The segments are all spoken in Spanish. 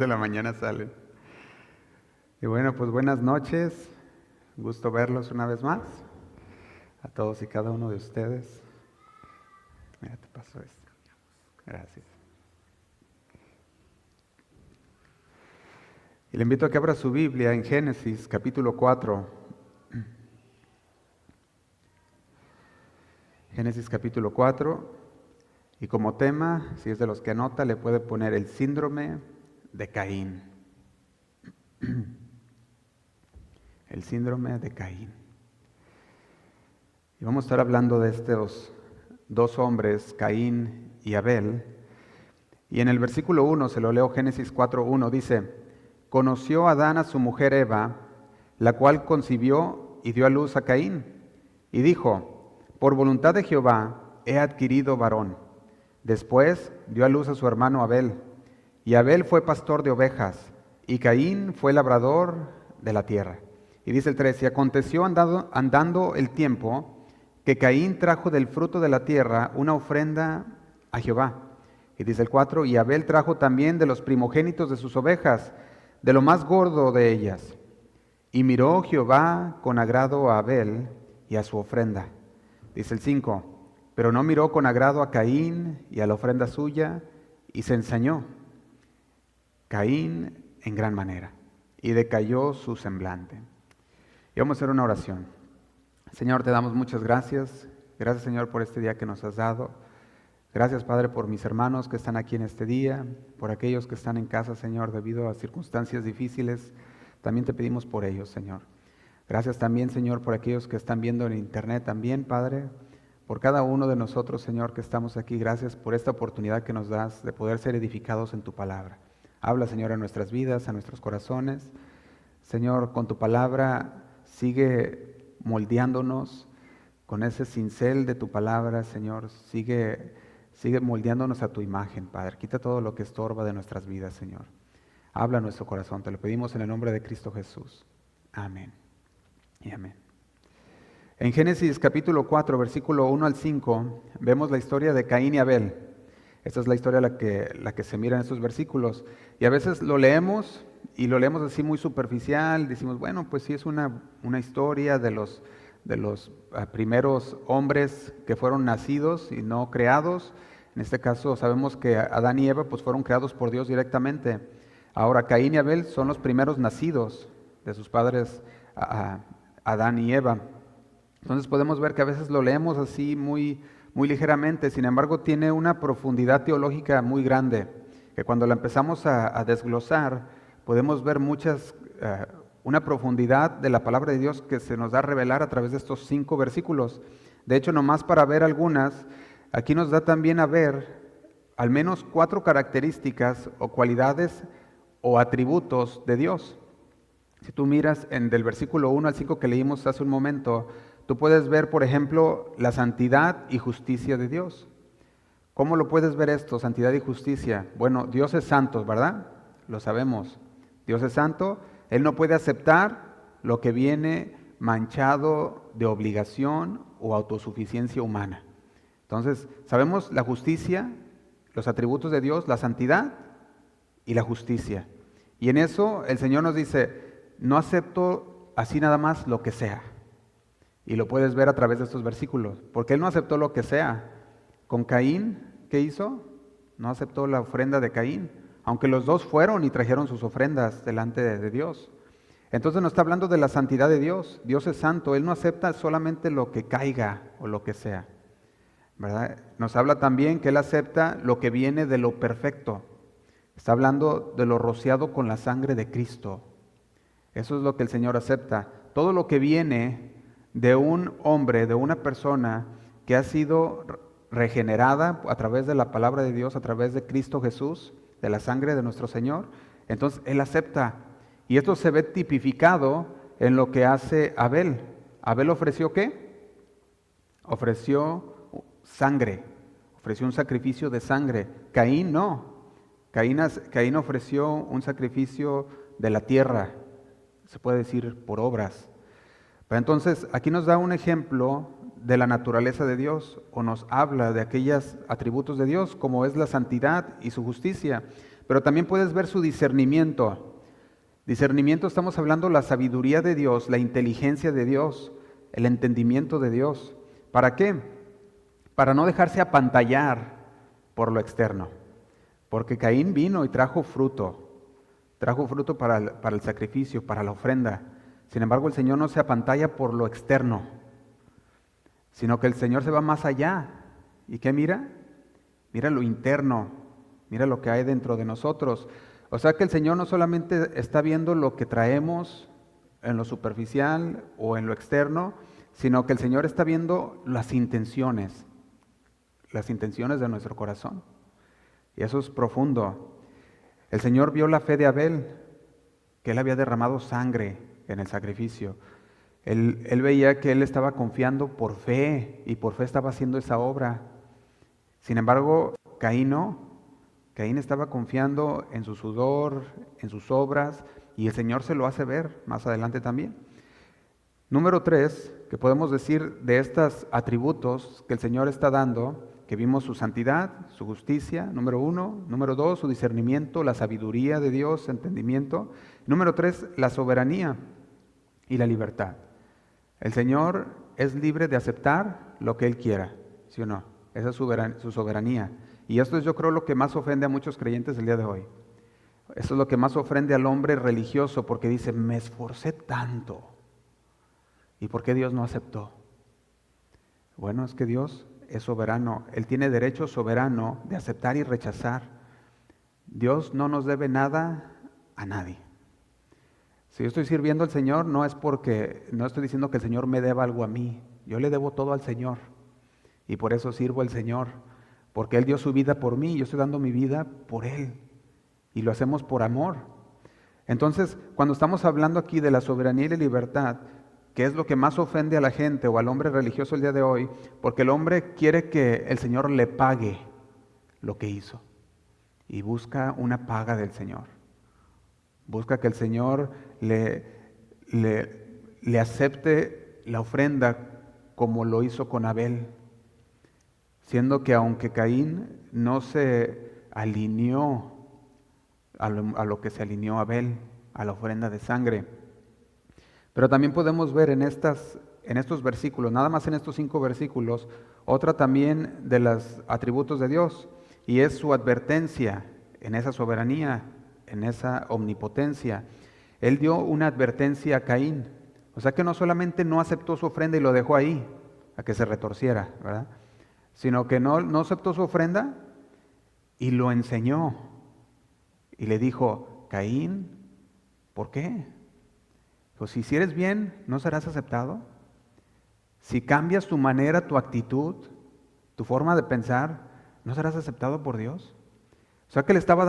de la mañana salen. Y bueno, pues buenas noches. Gusto verlos una vez más. A todos y cada uno de ustedes. Mira, te paso esto. Gracias. Y le invito a que abra su Biblia en Génesis capítulo 4. Génesis capítulo 4. Y como tema, si es de los que anota, le puede poner el síndrome de Caín. El síndrome de Caín. Y vamos a estar hablando de estos dos hombres, Caín y Abel. Y en el versículo 1, se lo leo, Génesis 4:1, dice: conoció Adán a su mujer Eva, la cual concibió y dio a luz a Caín. Y dijo: por voluntad de Jehová he adquirido varón. Después dio a luz a su hermano Abel. Y Abel fue pastor de ovejas, y Caín fue labrador de la tierra. Y dice el 3, y aconteció andando el tiempo, que Caín trajo del fruto de la tierra una ofrenda a Jehová. Y dice el 4, y Abel trajo también de los primogénitos de sus ovejas, de lo más gordo de ellas. Y miró Jehová con agrado a Abel y a su ofrenda. Dice el 5, pero no miró con agrado a Caín y a la ofrenda suya, y se ensañó Caín en gran manera, y decayó su semblante. Y vamos a hacer una oración. Señor, te damos muchas gracias. Gracias, Señor, por este día que nos has dado. Gracias, Padre, por mis hermanos que están aquí en este día, por aquellos que están en casa, Señor, debido a circunstancias difíciles. También te pedimos por ellos, Señor. Gracias también, Señor, por aquellos que están viendo en internet también, Padre. Por cada uno de nosotros, Señor, que estamos aquí. Gracias por esta oportunidad que nos das de poder ser edificados en tu palabra. Habla, Señor, a nuestras vidas, a nuestros corazones. Señor, con tu palabra sigue moldeándonos con ese cincel de tu palabra, Señor. Sigue moldeándonos a tu imagen, Padre. Quita todo lo que estorba de nuestras vidas, Señor. Habla a nuestro corazón. Te lo pedimos en el nombre de Cristo Jesús. Amén. Y amén. En Génesis capítulo 4, versículo 1 al 5, vemos la historia de Caín y Abel. Esta es la historia la que se mira en estos versículos. Y a veces lo leemos y lo leemos así muy superficial. Decimos, bueno, pues sí es una historia de los primeros hombres que fueron nacidos y no creados. En este caso sabemos que Adán y Eva pues fueron creados por Dios directamente. Ahora Caín y Abel son los primeros nacidos de sus padres Adán y Eva. Entonces podemos ver que a veces lo leemos así muy ligeramente, sin embargo tiene una profundidad teológica muy grande, que cuando la empezamos a desglosar podemos ver una profundidad de la palabra de Dios que se nos da a revelar a través de estos 5 versículos. De hecho, nomás para ver algunas, aquí nos da también a ver al menos 4 características o cualidades o atributos de Dios. Si tú miras del versículo 1 al 5 que leímos hace un momento, tú puedes ver, por ejemplo, la santidad y justicia de Dios. ¿Cómo lo puedes ver esto, santidad y justicia? Bueno, Dios es santo, ¿verdad? Lo sabemos. Dios es santo. Él no puede aceptar lo que viene manchado de obligación o autosuficiencia humana. Entonces, sabemos la justicia, los atributos de Dios, la santidad y la justicia. Y en eso el Señor nos dice, no acepto así nada más lo que sea. Y lo puedes ver a través de estos versículos, porque Él no aceptó lo que sea. Con Caín, ¿qué hizo? No aceptó la ofrenda de Caín, aunque los dos fueron y trajeron sus ofrendas delante de Dios. Entonces nos está hablando de la santidad de Dios. Dios es santo, Él no acepta solamente lo que caiga o lo que sea, ¿verdad? Nos habla también que Él acepta lo que viene de lo perfecto. Está hablando de lo rociado con la sangre de Cristo. Eso es lo que el Señor acepta. Todo lo que viene de un hombre, de una persona que ha sido regenerada a través de la palabra de Dios, a través de Cristo Jesús, de la sangre de nuestro Señor, entonces Él acepta. Y esto se ve tipificado en lo que hace Abel. ¿Abel ofreció qué? Ofreció sangre, ofreció un sacrificio de sangre. Caín no. Caín ofreció un sacrificio de la tierra, se puede decir por obras. Pero entonces aquí nos da un ejemplo de la naturaleza de Dios, o nos habla de aquellos atributos de Dios, como es la santidad y su justicia. pero también puedes ver su discernimiento. Discernimiento, estamos hablando la sabiduría de Dios, la inteligencia de Dios, el entendimiento de Dios. ¿Para qué? Para no dejarse apantallar por lo externo. Porque Caín vino y trajo fruto para el sacrificio, para la ofrenda. Sin embargo, el Señor no se apantalla por lo externo, sino que el Señor se va más allá. ¿Y qué mira? Mira lo interno, mira lo que hay dentro de nosotros. O sea que el Señor no solamente está viendo lo que traemos en lo superficial o en lo externo, sino que el Señor está viendo las intenciones de nuestro corazón. Y eso es profundo. El Señor vio la fe de Abel, que él había derramado sangre en el sacrificio. Él veía que él estaba confiando por fe y por fe estaba haciendo esa obra. Sin embargo, Caín no. Caín estaba confiando en su sudor, en sus obras, y el Señor se lo hace ver más adelante también. Número 3, que podemos decir de estos atributos que el Señor está dando, que vimos su santidad, su justicia, número 1. Número 2, su discernimiento, la sabiduría de Dios, entendimiento. Número 3, la soberanía y la libertad. El Señor es libre de aceptar lo que Él quiera, ¿sí o no? Esa es su soberanía. Y esto es, yo creo, lo que más ofende a muchos creyentes el día de hoy. Esto es lo que más ofende al hombre religioso, porque dice, me esforcé tanto. ¿Y por qué Dios no aceptó? Bueno, es que Dios es soberano. Él tiene derecho soberano de aceptar y rechazar. Dios no nos debe nada a nadie. Si yo estoy sirviendo al Señor, no estoy diciendo que el Señor me deba algo a mí. Yo le debo todo al Señor. Y por eso sirvo al Señor. Porque Él dio su vida por mí y yo estoy dando mi vida por Él. Y lo hacemos por amor. Entonces, cuando estamos hablando aquí de la soberanía y la libertad, ¿qué es lo que más ofende a la gente o al hombre religioso el día de hoy? Porque el hombre quiere que el Señor le pague lo que hizo. Y busca una paga del Señor. Busca que el Señor le acepte la ofrenda como lo hizo con Abel. Siendo que aunque Caín no se alineó a lo que se alineó Abel, a la ofrenda de sangre. Pero también podemos ver en estos versículos, nada más en estos 5 versículos, otra también de los atributos de Dios, y es su advertencia en esa soberanía, en esa omnipotencia. Él dio una advertencia a Caín, o sea que no solamente no aceptó su ofrenda y lo dejó ahí, a que se retorciera, ¿verdad? Sino que no aceptó su ofrenda y lo enseñó. Y le dijo, Caín, ¿por qué? Pues si hicieres bien, ¿no serás aceptado? Si cambias tu manera, tu actitud, tu forma de pensar, ¿no serás aceptado por Dios? O sea que le estaba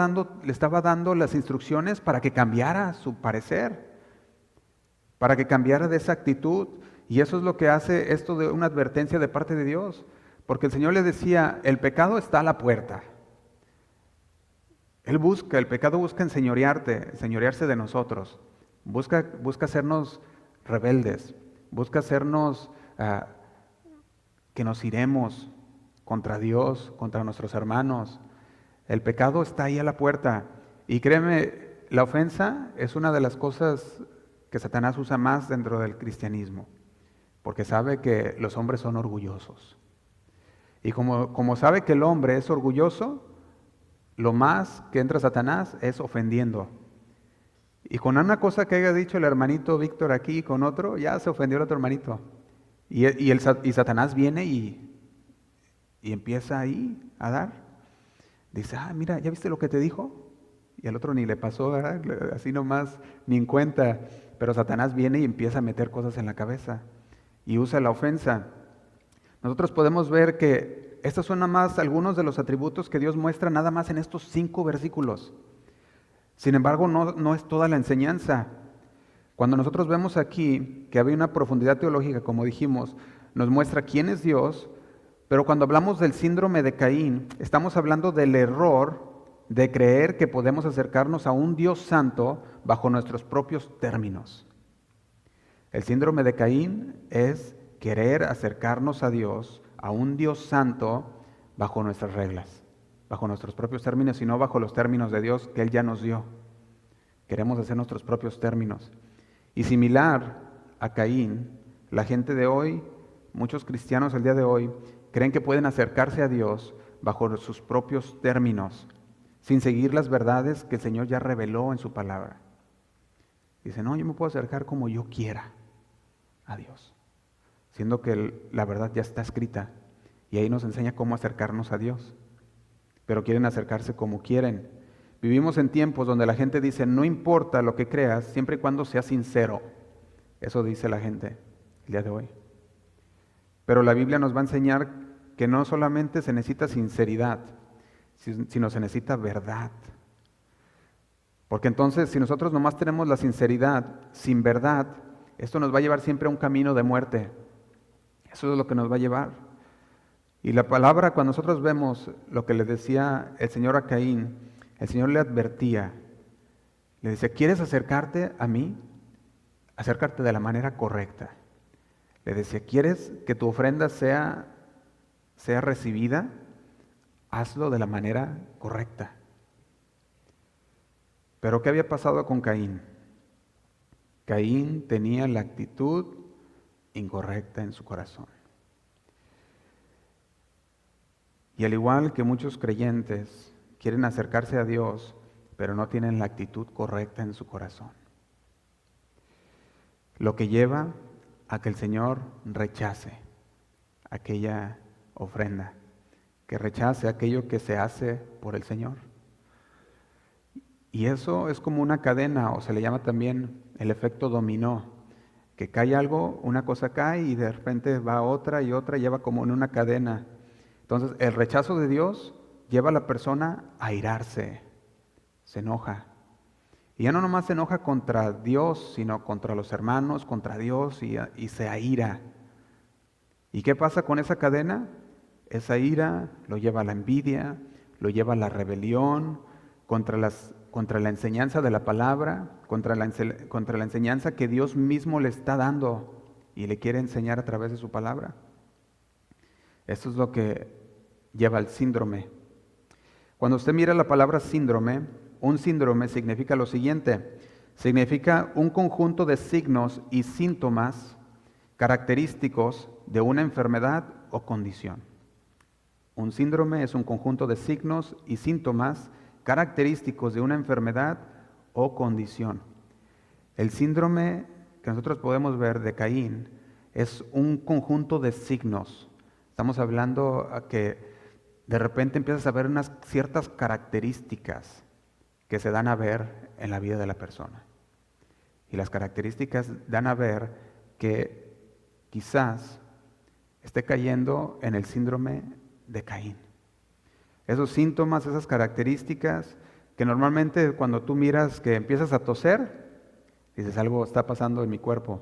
dando las instrucciones para que cambiara su parecer, para que cambiara de esa actitud. Y eso es lo que hace esto de una advertencia de parte de Dios. Porque el Señor le decía, el pecado está a la puerta. El pecado busca enseñorearse de nosotros. Busca hacernos rebeldes. Busca hacernos que nos iremos contra Dios, contra nuestros hermanos. El pecado está ahí a la puerta. Y créeme, la ofensa es una de las cosas que Satanás usa más dentro del cristianismo. Porque sabe que los hombres son orgullosos. Y como sabe que el hombre es orgulloso, lo más que entra Satanás es ofendiendo. Y con una cosa que haya dicho el hermanito Víctor aquí con otro, ya se ofendió el otro hermanito. Y Satanás viene y empieza ahí a dar. Dice, mira, ¿ya viste lo que te dijo? Y al otro ni le pasó, ¿verdad? Así nomás, ni en cuenta. Pero Satanás viene y empieza a meter cosas en la cabeza. Y usa la ofensa. Nosotros podemos ver que estos son nada más algunos de los atributos que Dios muestra nada más en estos 5 versículos. Sin embargo, no es toda la enseñanza. Cuando nosotros vemos aquí que había una profundidad teológica, como dijimos, nos muestra quién es Dios, pero cuando hablamos del síndrome de Caín, estamos hablando del error de creer que podemos acercarnos a un Dios santo bajo nuestros propios términos. El síndrome de Caín es querer acercarnos a Dios, a un Dios santo, bajo nuestras reglas. bajo nuestros propios términos, sino bajo los términos de Dios que Él ya nos dio. Queremos hacer nuestros propios términos. Y similar a Caín, la gente de hoy, muchos cristianos el día de hoy, creen que pueden acercarse a Dios bajo sus propios términos, sin seguir las verdades que el Señor ya reveló en su palabra. Dicen, no, yo me puedo acercar como yo quiera a Dios, siendo que la verdad ya está escrita y ahí nos enseña cómo acercarnos a Dios, pero quieren acercarse como quieren. Vivimos en tiempos donde la gente dice, no importa lo que creas, siempre y cuando seas sincero. Eso dice la gente el día de hoy. Pero la Biblia nos va a enseñar que no solamente se necesita sinceridad, sino se necesita verdad. Porque entonces, si nosotros nomás tenemos la sinceridad sin verdad, esto nos va a llevar siempre a un camino de muerte. Eso es lo que nos va a llevar. Y la palabra, cuando nosotros vemos lo que le decía el Señor a Caín, el Señor le advertía, le decía, ¿quieres acercarte a mí? Acércate de la manera correcta. Le decía, ¿quieres que tu ofrenda sea recibida? Hazlo de la manera correcta. Pero ¿qué había pasado con Caín? Caín tenía la actitud incorrecta en su corazón. Y al igual que muchos creyentes quieren acercarse a Dios, pero no tienen la actitud correcta en su corazón. Lo que lleva a que el Señor rechace aquella ofrenda, que rechace aquello que se hace por el Señor. Y eso es como una cadena, o se le llama también el efecto dominó, que cae algo, una cosa cae y de repente va otra y otra, lleva como en una cadena. Entonces, el rechazo de Dios lleva a la persona a airarse, se enoja. Y ya no nomás se enoja contra Dios, sino contra los hermanos, contra Dios y se aira. ¿Y qué pasa con esa cadena? Esa ira lo lleva a la envidia, lo lleva a la rebelión, contra la enseñanza de la palabra, contra la enseñanza que Dios mismo le está dando y le quiere enseñar a través de su palabra. Esto es lo que lleva al síndrome. Cuando usted mira la palabra síndrome, un síndrome significa lo siguiente: significa un conjunto de signos y síntomas característicos de una enfermedad o condición. Un síndrome es un conjunto de signos y síntomas característicos de una enfermedad o condición. El síndrome que nosotros podemos ver de Caín es un conjunto de signos. Estamos hablando que de repente empiezas a ver unas ciertas características que se dan a ver en la vida de la persona. Y las características dan a ver que quizás esté cayendo en el síndrome de Caín. Esos síntomas, esas características que normalmente cuando tú miras que empiezas a toser, dices, algo está pasando en mi cuerpo.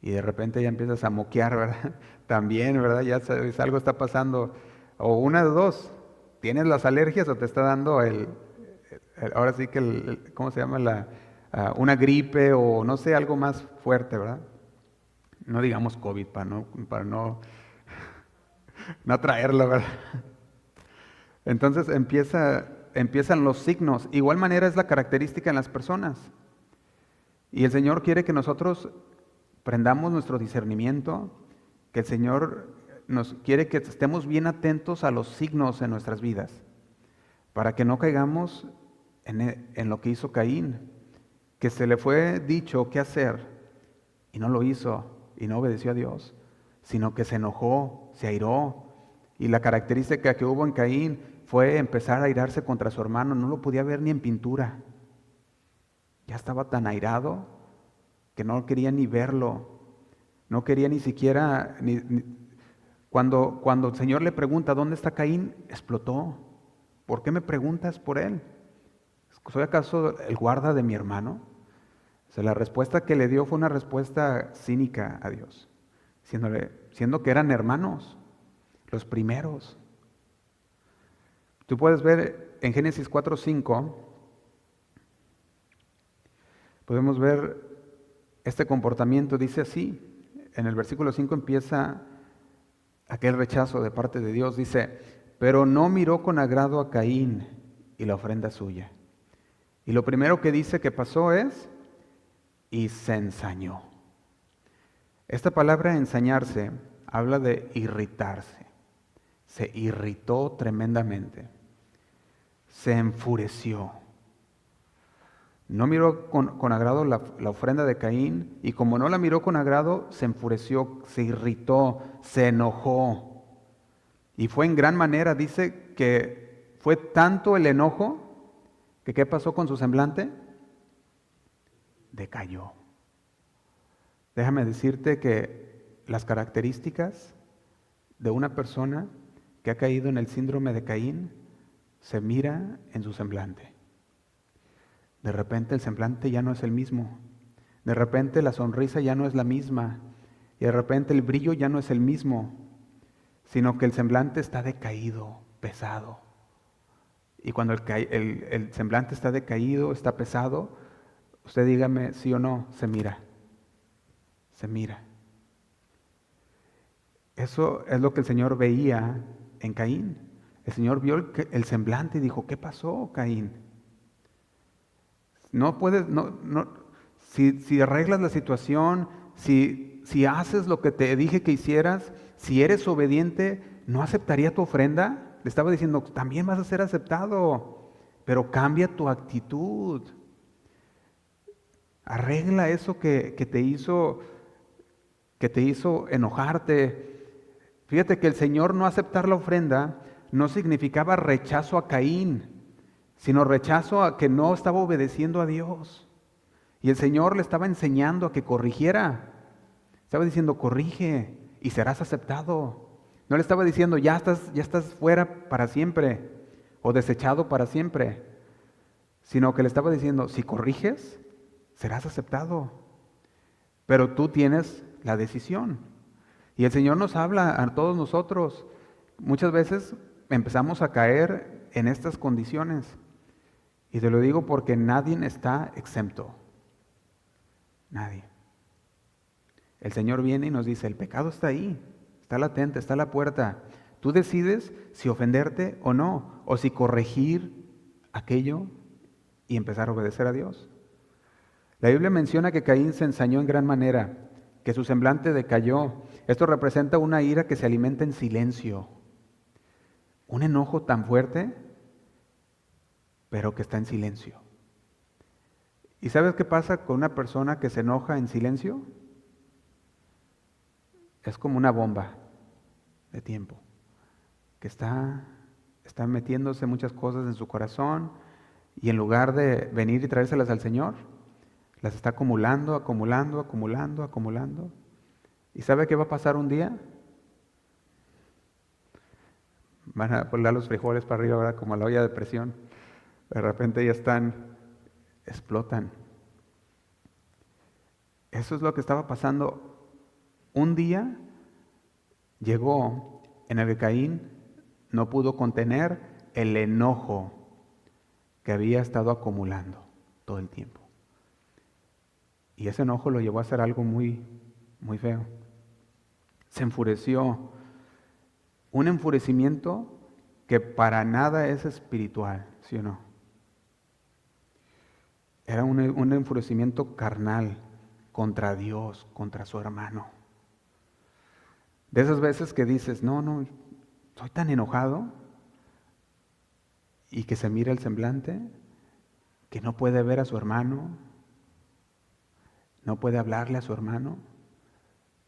Y de repente ya empiezas a moquear, ¿verdad? También, ¿verdad? Ya sabes, algo está pasando. O una de dos, ¿tienes las alergias o te está dando ahora sí que ¿cómo se llama? Una gripe o no sé, algo más fuerte, ¿verdad? No digamos COVID para no traerlo, ¿verdad? Entonces empiezan los signos. Igual manera es la característica en las personas. Y el Señor quiere que nosotros prendamos nuestro discernimiento, que el Señor nos quiere que estemos bien atentos a los signos en nuestras vidas, para que no caigamos en lo que hizo Caín, que se le fue dicho qué hacer y no lo hizo y no obedeció a Dios, sino que se enojó, se airó. Y la característica que hubo en Caín fue empezar a airarse contra su hermano, no lo podía ver ni en pintura. Ya estaba tan airado que no quería ni verlo, no quería ni siquiera, cuando el Señor le pregunta, ¿dónde está Caín?, explotó. ¿Por qué me preguntas por él? ¿Soy acaso el guarda de mi hermano? O sea, la respuesta que le dio fue una respuesta cínica a Dios, siendo que eran hermanos, los primeros. Tú puedes ver en Génesis 4:5, podemos ver este comportamiento. Dice así, en el versículo 5 empieza aquel rechazo de parte de Dios. Dice, pero no miró con agrado a Caín y la ofrenda suya. Y lo primero que dice que pasó es, y se ensañó. Esta palabra ensañarse habla de irritarse. Se irritó tremendamente. Se enfureció. No miró con agrado la ofrenda de Caín, y como no la miró con agrado, se enfureció, se irritó, se enojó. Y fue en gran manera, dice que fue tanto el enojo, que ¿qué pasó con su semblante? Decayó. Déjame decirte que las características de una persona que ha caído en el síndrome de Caín se mira en su semblante. De repente el semblante ya no es el mismo. De repente la sonrisa ya no es la misma. Y de repente el brillo ya no es el mismo, sino que el semblante está decaído, pesado. Y cuando el semblante está decaído, está pesado, usted dígame sí o no, se mira. Se mira. Eso es lo que el Señor veía en Caín. El Señor vio el semblante y dijo, ¿qué pasó, Caín? No puedes, si arreglas la situación, si haces lo que te dije que hicieras, si eres obediente, ¿no aceptaría tu ofrenda? Le estaba diciendo, también vas a ser aceptado, pero cambia tu actitud. Arregla eso que te hizo enojarte. Fíjate que el Señor no aceptar la ofrenda no significaba rechazo a Caín, sino rechazo a que no estaba obedeciendo a Dios. Y el Señor le estaba enseñando a que corrigiera. Estaba diciendo, corrige y serás aceptado. No le estaba diciendo, ya estás fuera para siempre o desechado para siempre, sino que le estaba diciendo, si corriges, serás aceptado. Pero tú tienes la decisión. Y el Señor nos habla a todos nosotros. Muchas veces empezamos a caer en estas condiciones. Y te lo digo porque nadie está exento. Nadie. El Señor viene y nos dice, el pecado está ahí, está latente, está a la puerta. Tú decides si ofenderte o no, o si corregir aquello y empezar a obedecer a Dios. La Biblia menciona que Caín se ensañó en gran manera, que su semblante decayó. Esto representa una ira que se alimenta en silencio. Un enojo tan fuerte, pero que está en silencio. ¿Y sabes qué pasa con una persona que se enoja en silencio? Es como una bomba de tiempo, que está metiéndose muchas cosas en su corazón, y en lugar de venir y traérselas al Señor, las está acumulando, acumulando, acumulando, acumulando. ¿Y sabe qué va a pasar un día? Van a poner los frijoles para arriba, ¿verdad? Como la olla de presión. De repente ya explotan. Eso es lo que estaba pasando. Un día llegó en el que Caín no pudo contener el enojo que había estado acumulando todo el tiempo. Y ese enojo lo llevó a hacer algo muy, muy feo. Se enfureció. Un enfurecimiento que para nada es espiritual, ¿sí o no? Era un enfurecimiento carnal contra Dios, contra su hermano. De esas veces que dices, no, estoy tan enojado, y que se mira el semblante, que no puede ver a su hermano, no puede hablarle a su hermano.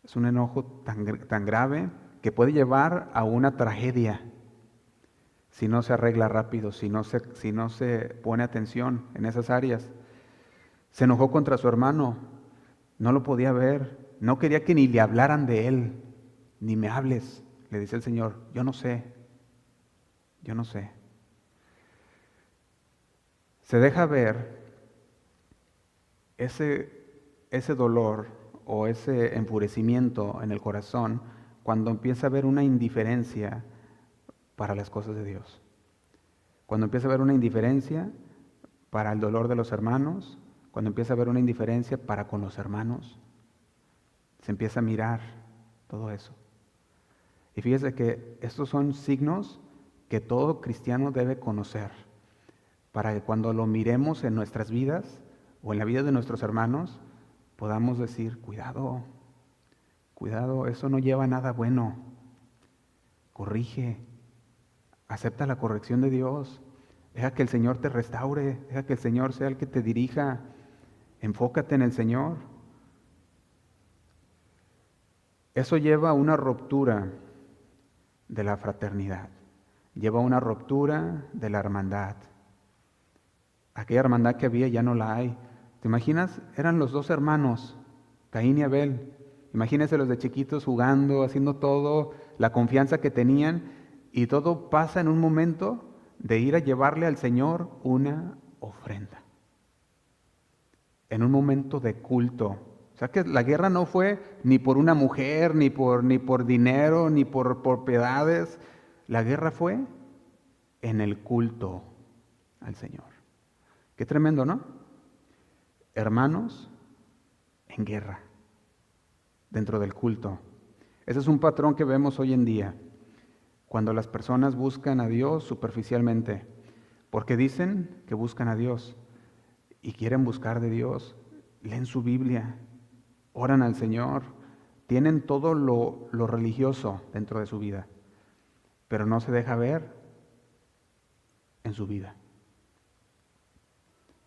Es un enojo tan grave que puede llevar a una tragedia si no se arregla rápido, si no se pone atención en esas áreas. Se enojó contra su hermano, no lo podía ver, no quería que ni le hablaran de él. Ni me hables, le dice el Señor, yo no sé. Se deja ver ese dolor o ese enfurecimiento en el corazón cuando empieza a haber una indiferencia para las cosas de Dios. Cuando empieza a haber una indiferencia para el dolor de los hermanos, cuando empieza a haber una indiferencia para con los hermanos, se empieza a mirar todo eso. Y fíjese que estos son signos que todo cristiano debe conocer, para que cuando lo miremos en nuestras vidas o en la vida de nuestros hermanos, podamos decir, cuidado, cuidado, eso no lleva a nada bueno. Corrige, acepta la corrección de Dios, deja que el Señor te restaure, deja que el Señor sea el que te dirija, enfócate en el Señor. Eso lleva a una ruptura de la fraternidad, lleva a una ruptura de la hermandad. Aquella hermandad que había ya no la hay. ¿Te imaginas? Eran los dos hermanos, Caín y Abel. Imagínense los de chiquitos jugando, haciendo todo, la confianza que tenían, y todo pasa en un momento de ir a llevarle al Señor una ofrenda. En un momento de culto. O sea que la guerra no fue ni por una mujer, ni por dinero, ni por propiedades. La guerra fue en el culto al Señor. Qué tremendo, ¿no? Hermanos en guerra, dentro del culto. Ese es un patrón que vemos hoy en día, cuando las personas buscan a Dios superficialmente, porque dicen que buscan a Dios y quieren buscar de Dios, leen su Biblia, oran al Señor, tienen todo lo religioso dentro de su vida, pero no se deja ver en su vida.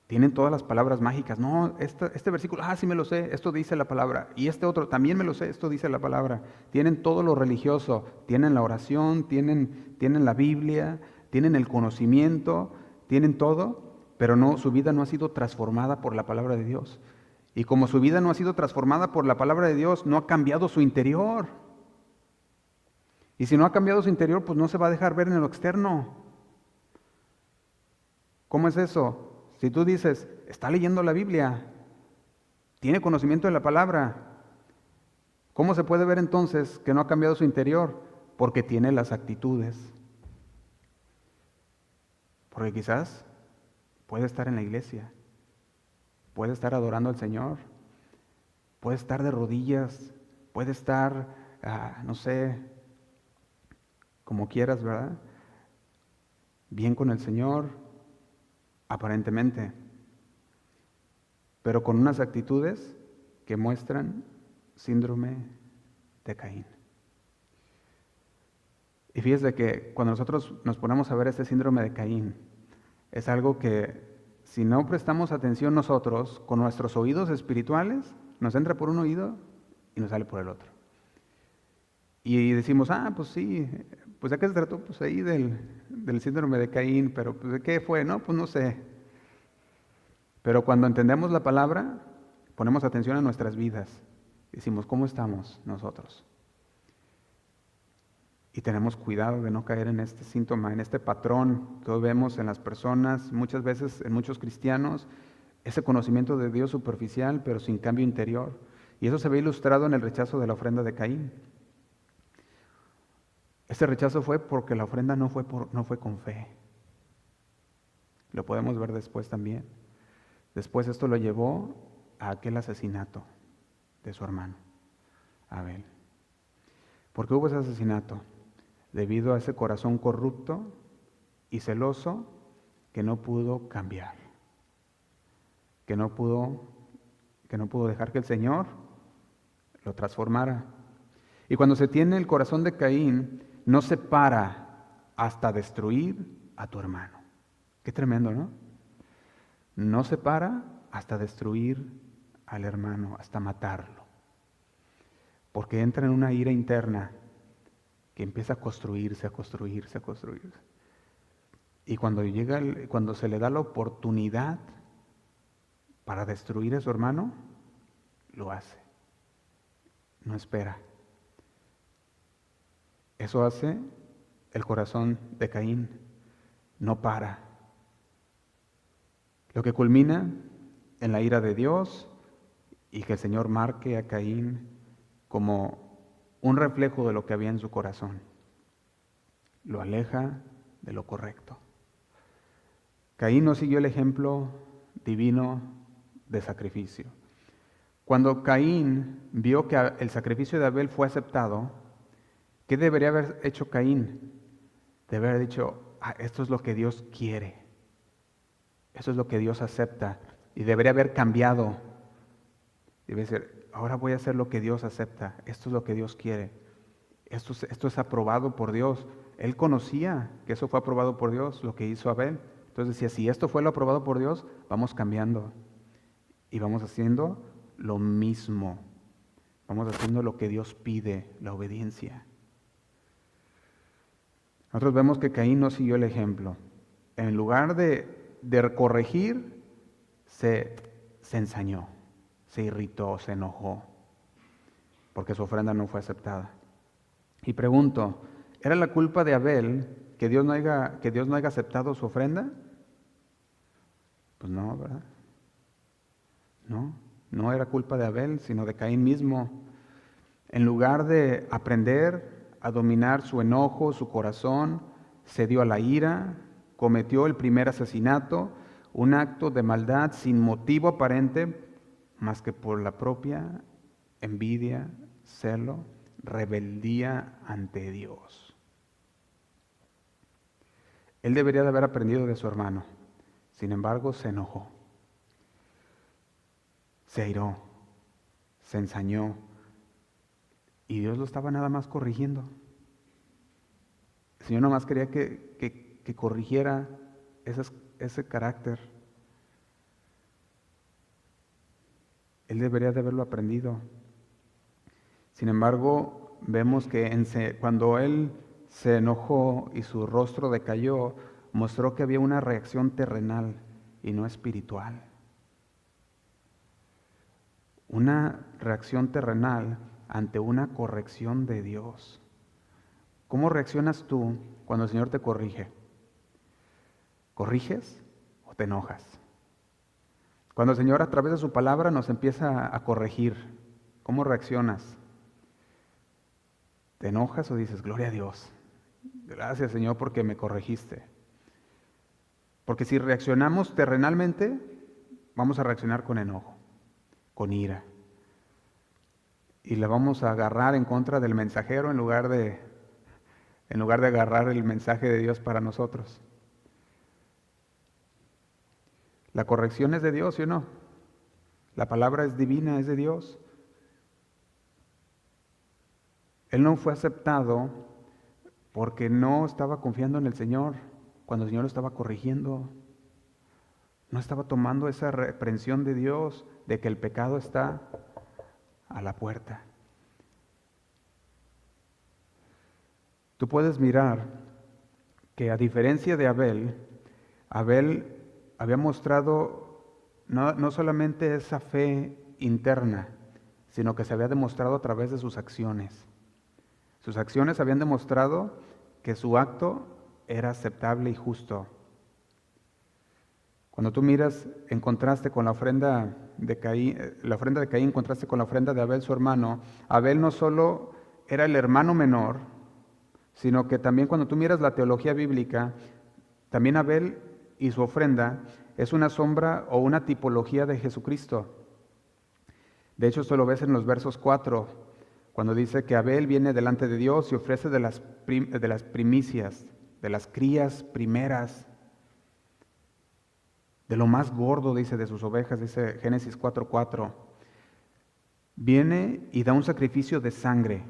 Tienen todas las palabras mágicas. No, este versículo, sí me lo sé, esto dice la palabra. Y este otro, también me lo sé, esto dice la palabra. Tienen todo lo religioso, tienen la oración, tienen la Biblia, tienen el conocimiento, tienen todo, pero no, su vida no ha sido transformada por la palabra de Dios. Y como su vida no ha sido transformada por la palabra de Dios, no ha cambiado su interior. Y si no ha cambiado su interior, pues no se va a dejar ver en lo externo. ¿Cómo es eso? Si tú dices, está leyendo la Biblia, tiene conocimiento de la palabra, ¿cómo se puede ver entonces que no ha cambiado su interior? Porque tiene las actitudes. Porque quizás puede estar en la iglesia, puede estar adorando al Señor, puede estar de rodillas, puede estar, no sé, como quieras, ¿verdad? Bien con el Señor, aparentemente, pero con unas actitudes que muestran síndrome de Caín. Y fíjese que cuando nosotros nos ponemos a ver este síndrome de Caín, es algo que si no prestamos atención nosotros, con nuestros oídos espirituales, nos entra por un oído y nos sale por el otro. Y decimos, pues sí, pues ¿de qué se trató? Pues ahí del síndrome de Caín, pero pues ¿de qué fue? No, pues no sé. Pero cuando entendemos la palabra, ponemos atención a nuestras vidas. Decimos, ¿cómo estamos nosotros? Y tenemos cuidado de no caer en este síntoma, en este patrón que hoy vemos en las personas, muchas veces en muchos cristianos, ese conocimiento de Dios superficial, pero sin cambio interior. Y eso se ve ilustrado en el rechazo de la ofrenda de Caín. Ese rechazo fue porque la ofrenda no fue con fe. Lo podemos ver después también. Después esto lo llevó a aquel asesinato de su hermano, Abel. ¿Por qué hubo ese asesinato? Debido a ese corazón corrupto y celoso que no pudo cambiar, que no pudo dejar que el Señor lo transformara. Y cuando se tiene el corazón de Caín, no se para hasta destruir a tu hermano. Qué tremendo, ¿no? No se para hasta destruir al hermano, hasta matarlo. Porque entra en una ira interna que empieza a construirse. Y cuando se le da la oportunidad para destruir a su hermano, lo hace. No espera. Eso hace el corazón de Caín. No para. Lo que culmina en la ira de Dios y que el Señor marque a Caín como un reflejo de lo que había en su corazón. Lo aleja de lo correcto. Caín no siguió el ejemplo divino de sacrificio. Cuando Caín vio que el sacrificio de Abel fue aceptado, ¿qué debería haber hecho Caín? de haber dicho, esto es lo que Dios quiere, esto es lo que Dios acepta, y debería haber cambiado. Debe decir, ahora voy a hacer lo que Dios acepta, esto es lo que Dios quiere, esto es aprobado por Dios. Él conocía que eso fue aprobado por Dios, lo que hizo Abel. Entonces decía, si esto fue lo aprobado por Dios, vamos cambiando y vamos haciendo lo mismo. Vamos haciendo lo que Dios pide, la obediencia. Nosotros vemos que Caín no siguió el ejemplo. En lugar de corregir, se ensañó, se irritó, se enojó, porque su ofrenda no fue aceptada. Y pregunto, ¿era la culpa de Abel que Dios no haya aceptado su ofrenda? Pues no, ¿verdad? No era culpa de Abel, sino de Caín mismo. En lugar de aprender a dominar su enojo, su corazón, se dio a la ira, cometió el primer asesinato, un acto de maldad sin motivo aparente, más que por la propia envidia, celo, rebeldía ante Dios. Él debería de haber aprendido de su hermano, sin embargo se enojó, se airó, se ensañó, y Dios lo estaba nada más corrigiendo. El Señor nada más quería que corrigiera ese carácter. Él debería de haberlo aprendido. Sin embargo, vemos que cuando él se enojó y su rostro decayó, mostró que había una reacción terrenal y no espiritual. Una reacción terrenal ante una corrección de Dios. ¿Cómo reaccionas tú cuando el Señor te corrige? ¿Corriges o te enojas? Cuando el Señor a través de su palabra nos empieza a corregir, ¿cómo reaccionas? ¿Te enojas o dices, gloria a Dios? Gracias, Señor, porque me corregiste. Porque si reaccionamos terrenalmente, vamos a reaccionar con enojo, con ira. Y la vamos a agarrar en contra del mensajero en lugar de agarrar el mensaje de Dios para nosotros. La corrección es de Dios, ¿sí o no? La palabra es divina, es de Dios. Él no fue aceptado porque no estaba confiando en el Señor cuando el Señor lo estaba corrigiendo. No estaba tomando esa reprensión de Dios de que el pecado está a la puerta. Tú puedes mirar que a diferencia de Abel había mostrado no solamente esa fe interna, sino que se había demostrado a través de sus acciones. Sus acciones habían demostrado que su acto era aceptable y justo. Cuando tú miras en contraste con la ofrenda de Caín, en contraste con la ofrenda de Abel, su hermano, Abel no solo era el hermano menor, sino que también cuando tú miras la teología bíblica, también Abel y su ofrenda es una sombra o una tipología de Jesucristo. De hecho, esto lo ves en los versos 4, cuando dice que Abel viene delante de Dios y ofrece de las primicias, de las crías primeras, de lo más gordo, dice, de sus ovejas, dice Génesis 4:4. Viene y da un sacrificio de sangre.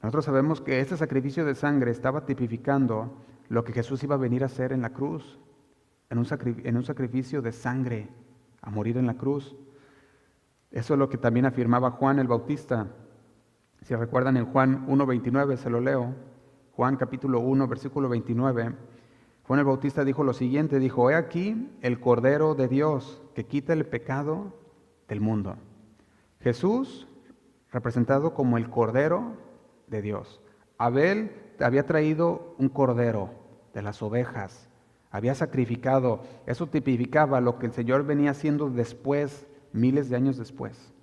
Nosotros sabemos que este sacrificio de sangre estaba tipificando lo que Jesús iba a venir a hacer en la cruz, en un sacrificio de sangre, a morir en la cruz. Eso es lo que también afirmaba Juan el Bautista. Si recuerdan en Juan 1:29, se lo leo. Juan capítulo 1, versículo 29. Juan el Bautista dijo lo siguiente, dijo, he aquí el Cordero de Dios que quita el pecado del mundo. Jesús, representado como el Cordero de Dios. Abel había traído un cordero de las ovejas, había sacrificado, eso tipificaba lo que el Señor venía haciendo después, miles de años después.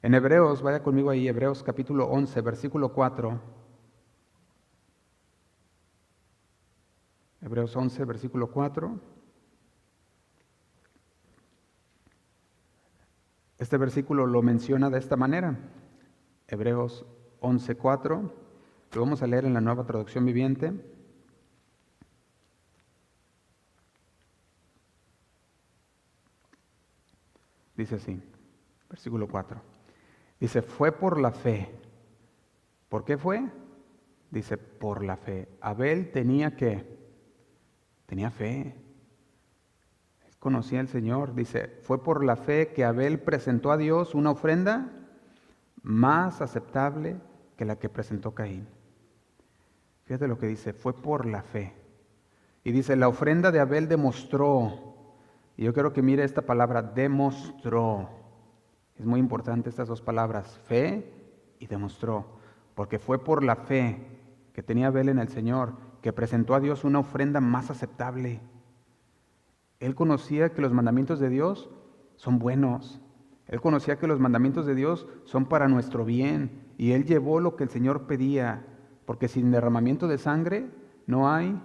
En Hebreos, vaya conmigo ahí, Hebreos capítulo 11, versículo 4. Hebreos 11, versículo 4. Este versículo lo menciona de esta manera. Hebreos 11:4, Lo vamos a leer en la Nueva Traducción Viviente. Dice así, versículo 4. Dice, fue por la fe. ¿Por qué fue? Dice, por la fe. Abel tenía ¿qué? Tenía fe. Él conocía al Señor. Dice, fue por la fe que Abel presentó a Dios una ofrenda más aceptable que la que presentó Caín. Fíjate lo que dice, fue por la fe. Y dice, la ofrenda de Abel demostró. Y yo quiero que mire esta palabra, demostró. Es muy importante estas dos palabras, fe y demostró. Porque fue por la fe que tenía Abel en el Señor que presentó a Dios una ofrenda más aceptable. Él conocía que los mandamientos de Dios son buenos. Él conocía que los mandamientos de Dios son para nuestro bien. Y él llevó lo que el Señor pedía. Porque sin derramamiento de sangre no hay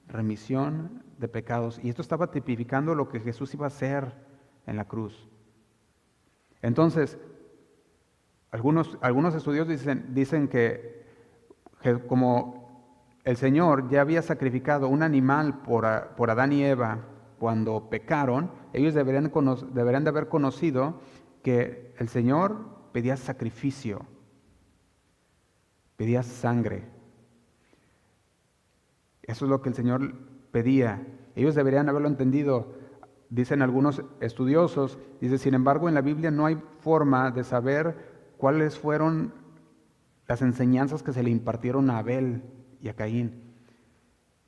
remisión de pecados. Y esto estaba tipificando lo que Jesús iba a hacer en la cruz. Entonces, algunos estudios dicen que como el Señor ya había sacrificado un animal por Adán y Eva cuando pecaron, ellos deberían de haber conocido que el Señor pedía sacrificio, pedía sangre. Eso es lo que el Señor pedía. Ellos deberían haberlo entendido. Dicen algunos estudiosos, dice, sin embargo, en la Biblia no hay forma de saber cuáles fueron las enseñanzas que se le impartieron a Abel y a Caín.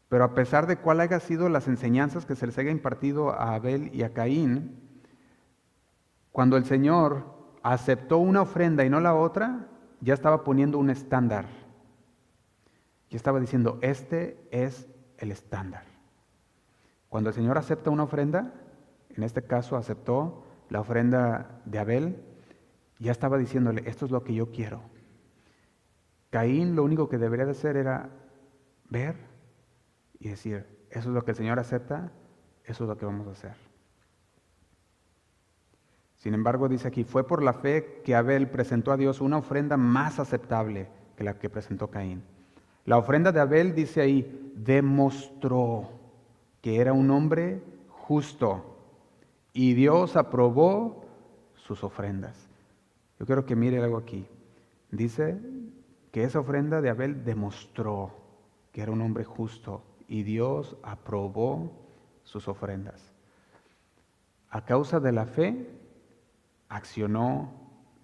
Pero a pesar de cuál haya sido las enseñanzas que se les haya impartido a Abel y a Caín, cuando el Señor aceptó una ofrenda y no la otra, ya estaba poniendo un estándar. Ya estaba diciendo, este es el estándar. Cuando el Señor acepta una ofrenda, en este caso aceptó la ofrenda de Abel, ya estaba diciéndole, esto es lo que yo quiero. Caín lo único que debería de hacer era ver y decir, eso es lo que el Señor acepta, eso es lo que vamos a hacer. Sin embargo, dice aquí, fue por la fe que Abel presentó a Dios una ofrenda más aceptable que la que presentó Caín. La ofrenda de Abel, dice ahí, demostró que era un hombre justo y Dios aprobó sus ofrendas. Yo quiero que mire algo aquí. Dice que esa ofrenda de Abel demostró que era un hombre justo y Dios aprobó sus ofrendas. A causa de la fe, accionó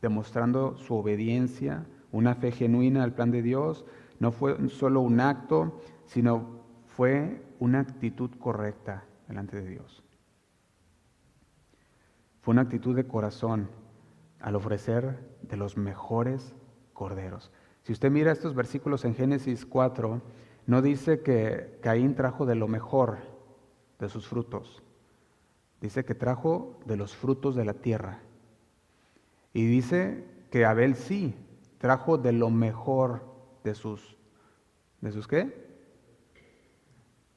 demostrando su obediencia, una fe genuina al plan de Dios. No fue solo un acto, sino fue una actitud correcta delante de Dios. Fue una actitud de corazón al ofrecer de los mejores corderos. Si usted mira estos versículos en Génesis 4, no dice que Caín trajo de lo mejor de sus frutos. Dice que trajo de los frutos de la tierra. Y dice que Abel sí trajo de lo mejor ¿de sus qué?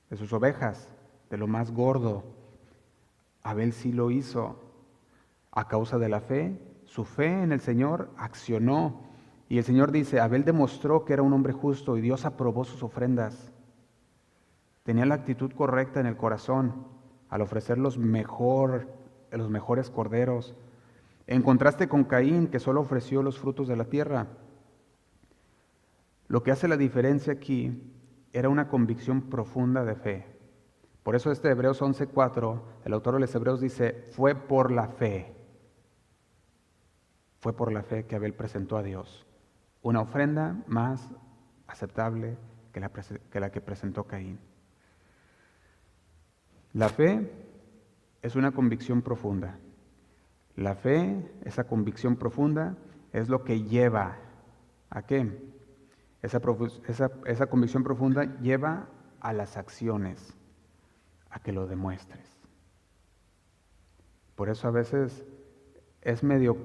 De sus ovejas, de lo más gordo. Abel sí lo hizo a causa de la fe. Su fe en el Señor accionó. Y el Señor dice, Abel demostró que era un hombre justo y Dios aprobó sus ofrendas. Tenía la actitud correcta en el corazón al ofrecer los mejores corderos. En contraste con Caín, que solo ofreció los frutos de la tierra. Lo que hace la diferencia aquí era una convicción profunda de fe. Por eso Hebreos 11:4, el autor de los Hebreos dice, fue por la fe. Fue por la fe que Abel presentó a Dios una ofrenda más aceptable que la que presentó Caín. La fe es una convicción profunda. La fe, esa convicción profunda, es lo que lleva ¿a qué? Esa convicción profunda lleva a las acciones, a que lo demuestres. Por eso a veces es medio,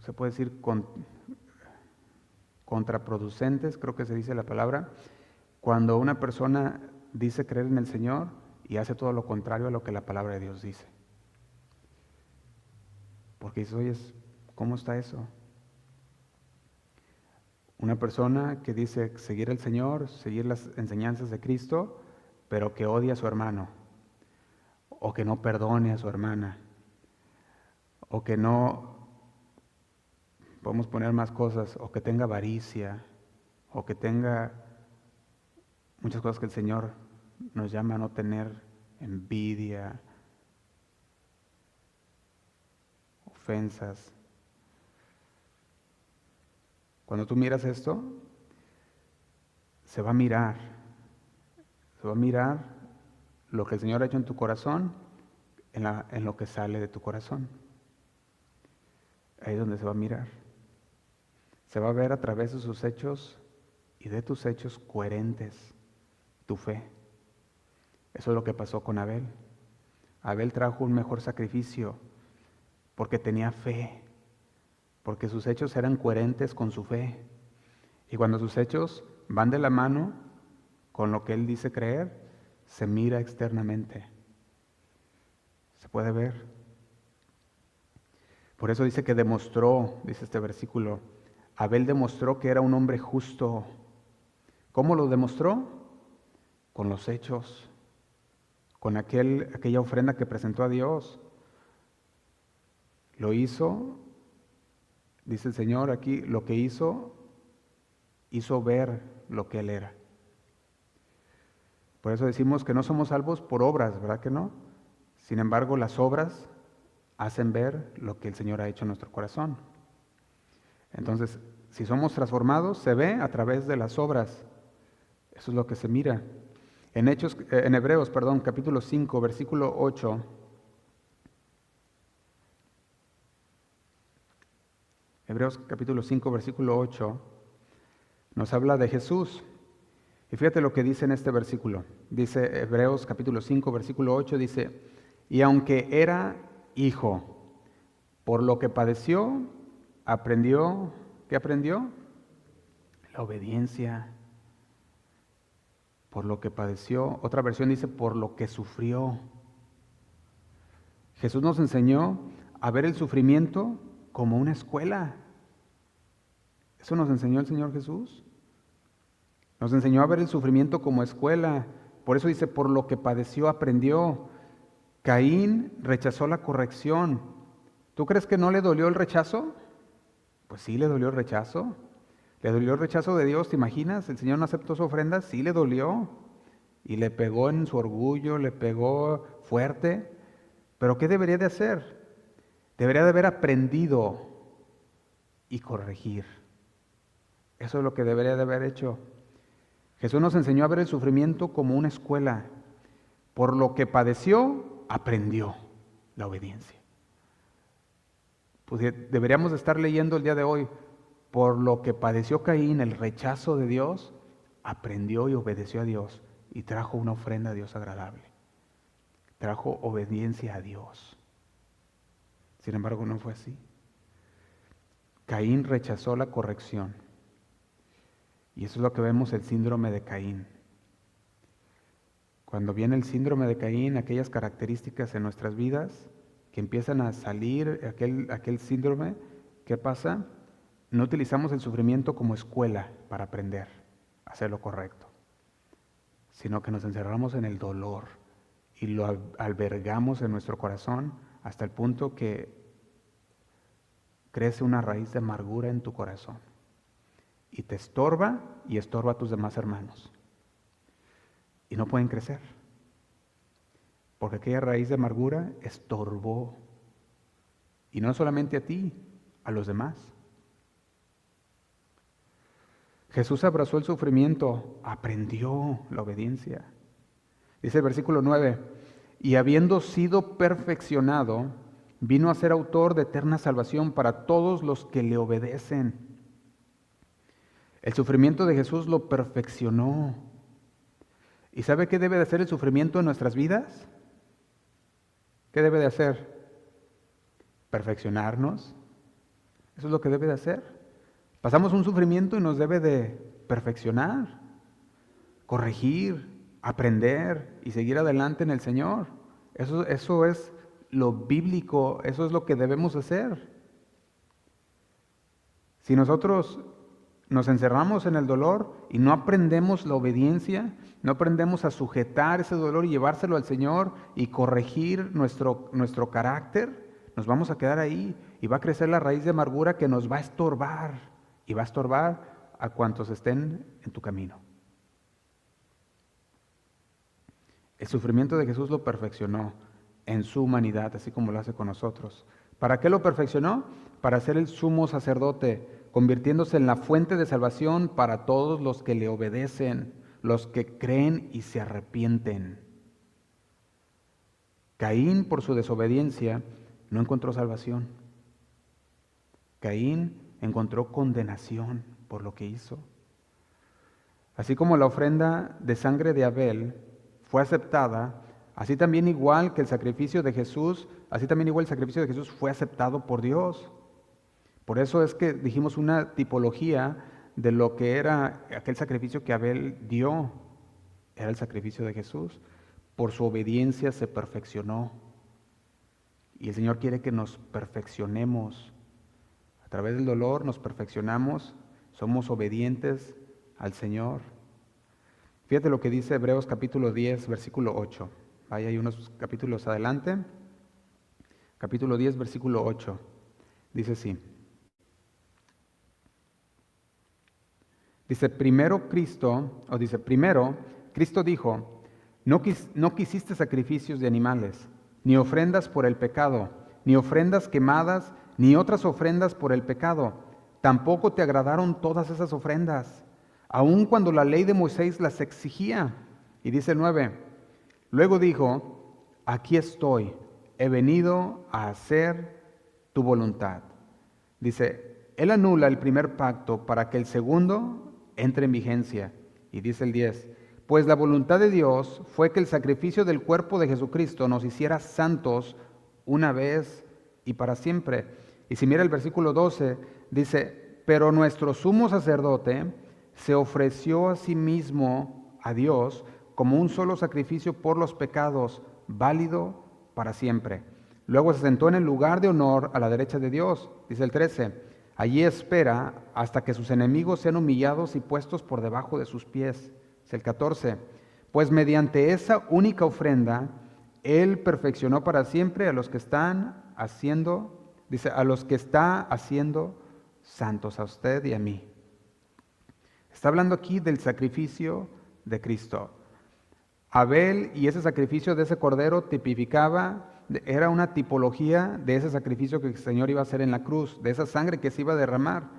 se puede decir, contraproducentes, creo que se dice la palabra, cuando una persona dice creer en el Señor y hace todo lo contrario a lo que la palabra de Dios dice. Porque dices, oye, ¿cómo está eso? Una persona que dice seguir al Señor, seguir las enseñanzas de Cristo, pero que odia a su hermano, o que no perdone a su hermana, o que no, podemos poner más cosas, o que tenga avaricia, o que tenga muchas cosas que el Señor nos llama a no tener, envidia, ofensas. Cuando tú miras esto, se va a mirar lo que el Señor ha hecho en tu corazón, en lo que sale de tu corazón. Ahí es donde se va a mirar. Se va a ver a través de sus hechos y de tus hechos coherentes, tu fe. Eso es lo que pasó con Abel. Abel trajo un mejor sacrificio porque tenía fe, porque sus hechos eran coherentes con su fe. Y cuando sus hechos van de la mano con lo que él dice creer, se mira externamente. Se puede ver. Por eso dice que demostró, dice este versículo, Abel demostró que era un hombre justo. ¿Cómo lo demostró? Con los hechos, con aquella ofrenda que presentó a Dios. Lo hizo, dice el Señor aquí, lo que hizo ver lo que Él era. Por eso decimos que no somos salvos por obras, ¿verdad que no? Sin embargo, las obras hacen ver lo que el Señor ha hecho en nuestro corazón. Entonces, si somos transformados, se ve a través de las obras. Eso es lo que se mira. En Hebreos, capítulo 5, versículo 8. Hebreos capítulo 5, versículo 8, nos habla de Jesús. Y fíjate lo que dice en este versículo. Dice Hebreos capítulo 5, versículo 8, dice, y aunque era hijo, por lo que padeció, aprendió, ¿qué aprendió? La obediencia. Por lo que padeció, otra versión dice, por lo que sufrió. Jesús nos enseñó a ver el sufrimiento como una escuela. Eso nos enseñó el Señor Jesús. Nos enseñó a ver el sufrimiento como escuela. Por eso dice, por lo que padeció, aprendió. Caín rechazó la corrección. ¿Tú crees que no le dolió el rechazo? Pues sí, le dolió el rechazo. Le dolió el rechazo de Dios, ¿te imaginas? El Señor no aceptó su ofrenda, sí le dolió. Y le pegó en su orgullo, le pegó fuerte. ¿Pero qué debería de hacer? Debería de haber aprendido y corregir. Eso es lo que debería de haber hecho. Jesús nos enseñó a ver el sufrimiento como una escuela. Por lo que padeció, aprendió la obediencia. Pues deberíamos de estar leyendo el día de hoy. Por lo que padeció Caín, el rechazo de Dios, aprendió y obedeció a Dios y trajo una ofrenda a Dios agradable. Trajo obediencia a Dios. Sin embargo, no fue así. Caín rechazó la corrección. Y eso es lo que vemos, el síndrome de Caín. Cuando viene el síndrome de Caín, aquellas características en nuestras vidas que empiezan a salir, aquel síndrome, ¿qué pasa? No utilizamos el sufrimiento como escuela para aprender a hacer lo correcto, sino que nos encerramos en el dolor y lo albergamos en nuestro corazón hasta el punto que crece una raíz de amargura en tu corazón y te estorba y estorba a tus demás hermanos. Y no pueden crecer, porque aquella raíz de amargura estorbó, y no solamente a ti, a los demás. Jesús abrazó el sufrimiento, aprendió la obediencia. Dice el versículo 9, y habiendo sido perfeccionado, vino a ser autor de eterna salvación para todos los que le obedecen. El sufrimiento de Jesús lo perfeccionó. ¿Y sabe qué debe de hacer el sufrimiento en nuestras vidas? ¿Qué debe de hacer? Perfeccionarnos. Eso es lo que debe de hacer. Pasamos un sufrimiento y nos debe de perfeccionar, corregir, aprender y seguir adelante en el Señor. Eso es lo bíblico, eso es lo que debemos hacer. Si nosotros nos encerramos en el dolor y no aprendemos la obediencia, no aprendemos a sujetar ese dolor y llevárselo al Señor y corregir nuestro carácter, nos vamos a quedar ahí y va a crecer la raíz de amargura que nos va a estorbar y va a estorbar a cuantos estén en tu camino. El sufrimiento de Jesús lo perfeccionó en su humanidad, así como lo hace con nosotros. ¿Para qué lo perfeccionó? Para ser el sumo sacerdote, convirtiéndose en la fuente de salvación para todos los que le obedecen, los que creen y se arrepienten. Caín, por su desobediencia, no encontró salvación. Caín encontró condenación por lo que hizo. Así como la ofrenda de sangre de Abel fue aceptada, así también igual que el sacrificio de Jesús, así también igual el sacrificio de Jesús fue aceptado por Dios. Por eso es que dijimos una tipología de lo que era aquel sacrificio que Abel dio, era el sacrificio de Jesús. Por su obediencia se perfeccionó. Y el Señor quiere que nos perfeccionemos. A través del dolor nos perfeccionamos, somos obedientes al Señor. Fíjate lo que dice Hebreos capítulo 10, versículo 8. Ahí hay unos capítulos adelante. Capítulo 10, versículo 8. Dice así. Primero Cristo dijo, no quisiste sacrificios de animales, ni ofrendas por el pecado, ni ofrendas quemadas, ni otras ofrendas por el pecado. Tampoco te agradaron todas esas ofrendas, aun cuando la ley de Moisés las exigía. Y dice el 9, luego dijo, aquí estoy, he venido a hacer tu voluntad. Dice, Él anula el primer pacto para que el segundo entre en vigencia. Y dice el 10, pues la voluntad de Dios fue que el sacrificio del cuerpo de Jesucristo nos hiciera santos una vez y para siempre. Y si mira el versículo 12, dice, pero nuestro sumo sacerdote se ofreció a sí mismo a Dios como un solo sacrificio por los pecados, válido para siempre. Luego se sentó en el lugar de honor a la derecha de Dios, dice el 13. Allí espera hasta que sus enemigos sean humillados y puestos por debajo de sus pies. Es el 14. Pues mediante esa única ofrenda, Él perfeccionó para siempre a los que están haciendo, dice, a los que está haciendo santos, a usted y a mí. Está hablando aquí del sacrificio de Cristo. Abel y ese sacrificio de ese cordero tipificaba, era una tipología de ese sacrificio que el Señor iba a hacer en la cruz, de esa sangre que se iba a derramar.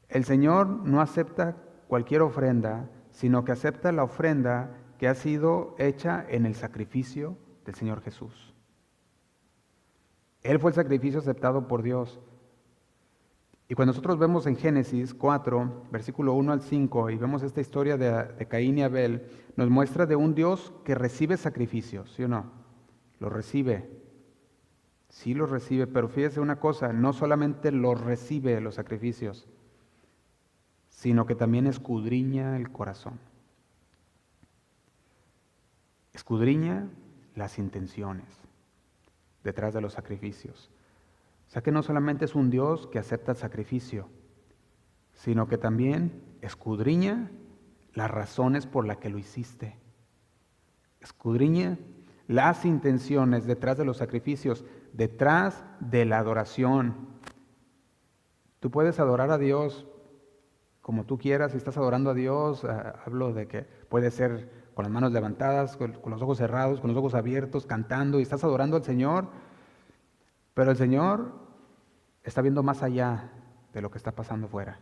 El Señor no acepta cualquier ofrenda, sino que acepta la ofrenda que ha sido hecha en el sacrificio del Señor Jesús. Él fue el sacrificio aceptado por Dios. Y cuando nosotros vemos en Génesis 4, versículo 1 al 5, y vemos esta historia de Caín y Abel, nos muestra de un Dios que recibe sacrificios, ¿sí o no? Los recibe. Sí los recibe, pero fíjese una cosa, no solamente los recibe los sacrificios, sino que también escudriña el corazón. Escudriña las intenciones detrás de los sacrificios. O sea que no solamente es un Dios que acepta el sacrificio, sino que también escudriña las razones por las que lo hiciste. Escudriña las intenciones detrás de los sacrificios, detrás de la adoración. Tú puedes adorar a Dios como tú quieras. Si estás adorando a Dios, hablo de que puede ser con las manos levantadas, con los ojos cerrados, con los ojos abiertos, cantando, y estás adorando al Señor. Pero el Señor está viendo más allá de lo que está pasando fuera.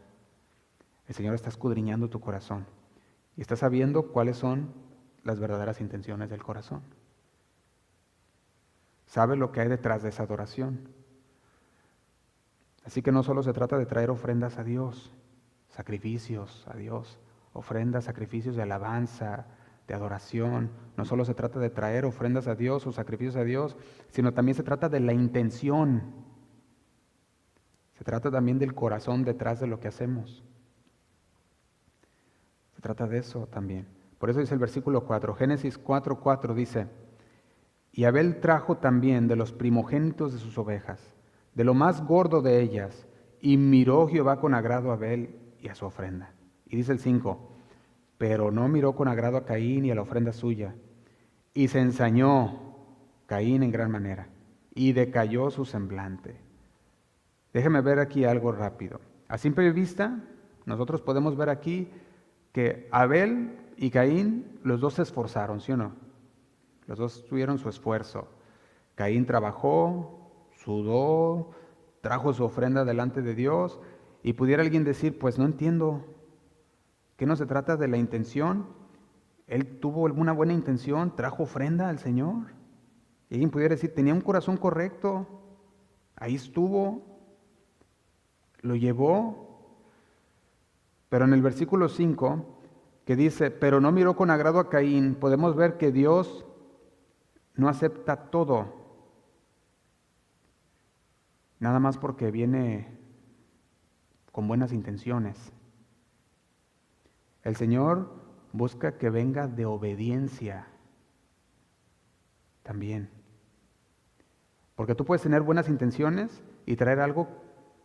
El Señor está escudriñando tu corazón y está sabiendo cuáles son las verdaderas intenciones del corazón. Sabe lo que hay detrás de esa adoración. Así que no solo se trata de traer ofrendas a Dios, sacrificios a Dios, ofrendas, sacrificios de alabanza, de adoración. No solo se trata de traer ofrendas a Dios o sacrificios a Dios, sino también se trata de la intención. Se trata también del corazón detrás de lo que hacemos. Se trata de eso también. Por eso dice el versículo 4, Génesis 4:4 dice, y Abel trajo también de los primogénitos de sus ovejas, de lo más gordo de ellas, y miró Jehová con agrado a Abel y a su ofrenda. Y dice el 5, pero no miró con agrado a Caín y a la ofrenda suya, y se ensañó Caín en gran manera, y decayó su semblante. Déjeme ver aquí algo rápido. A simple vista, nosotros podemos ver aquí que Abel y Caín, los dos se esforzaron, ¿sí o no? Los dos tuvieron su esfuerzo. Caín trabajó, sudó, trajo su ofrenda delante de Dios, y pudiera alguien decir, pues no entiendo, ¿qué no se trata de la intención? Él tuvo alguna buena intención, trajo ofrenda al Señor. Y alguien pudiera decir, tenía un corazón correcto, ahí estuvo, lo llevó. Pero en el versículo 5, que dice, pero no miró con agrado a Caín, podemos ver que Dios no acepta todo, nada más porque viene con buenas intenciones. El Señor busca que venga de obediencia también. Porque tú puedes tener buenas intenciones y traer algo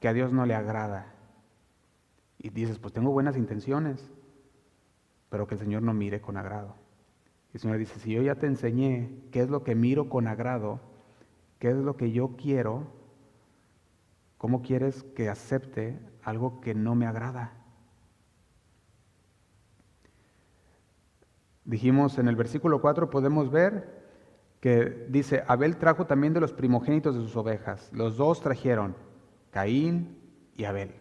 que a Dios no le agrada. Y dices, pues tengo buenas intenciones, pero que el Señor no mire con agrado. Y el Señor dice, si yo ya te enseñé qué es lo que miro con agrado, qué es lo que yo quiero, ¿cómo quieres que acepte algo que no me agrada? Dijimos en el versículo 4, podemos ver que dice, Abel trajo también de los primogénitos de sus ovejas. Los dos trajeron, Caín y Abel.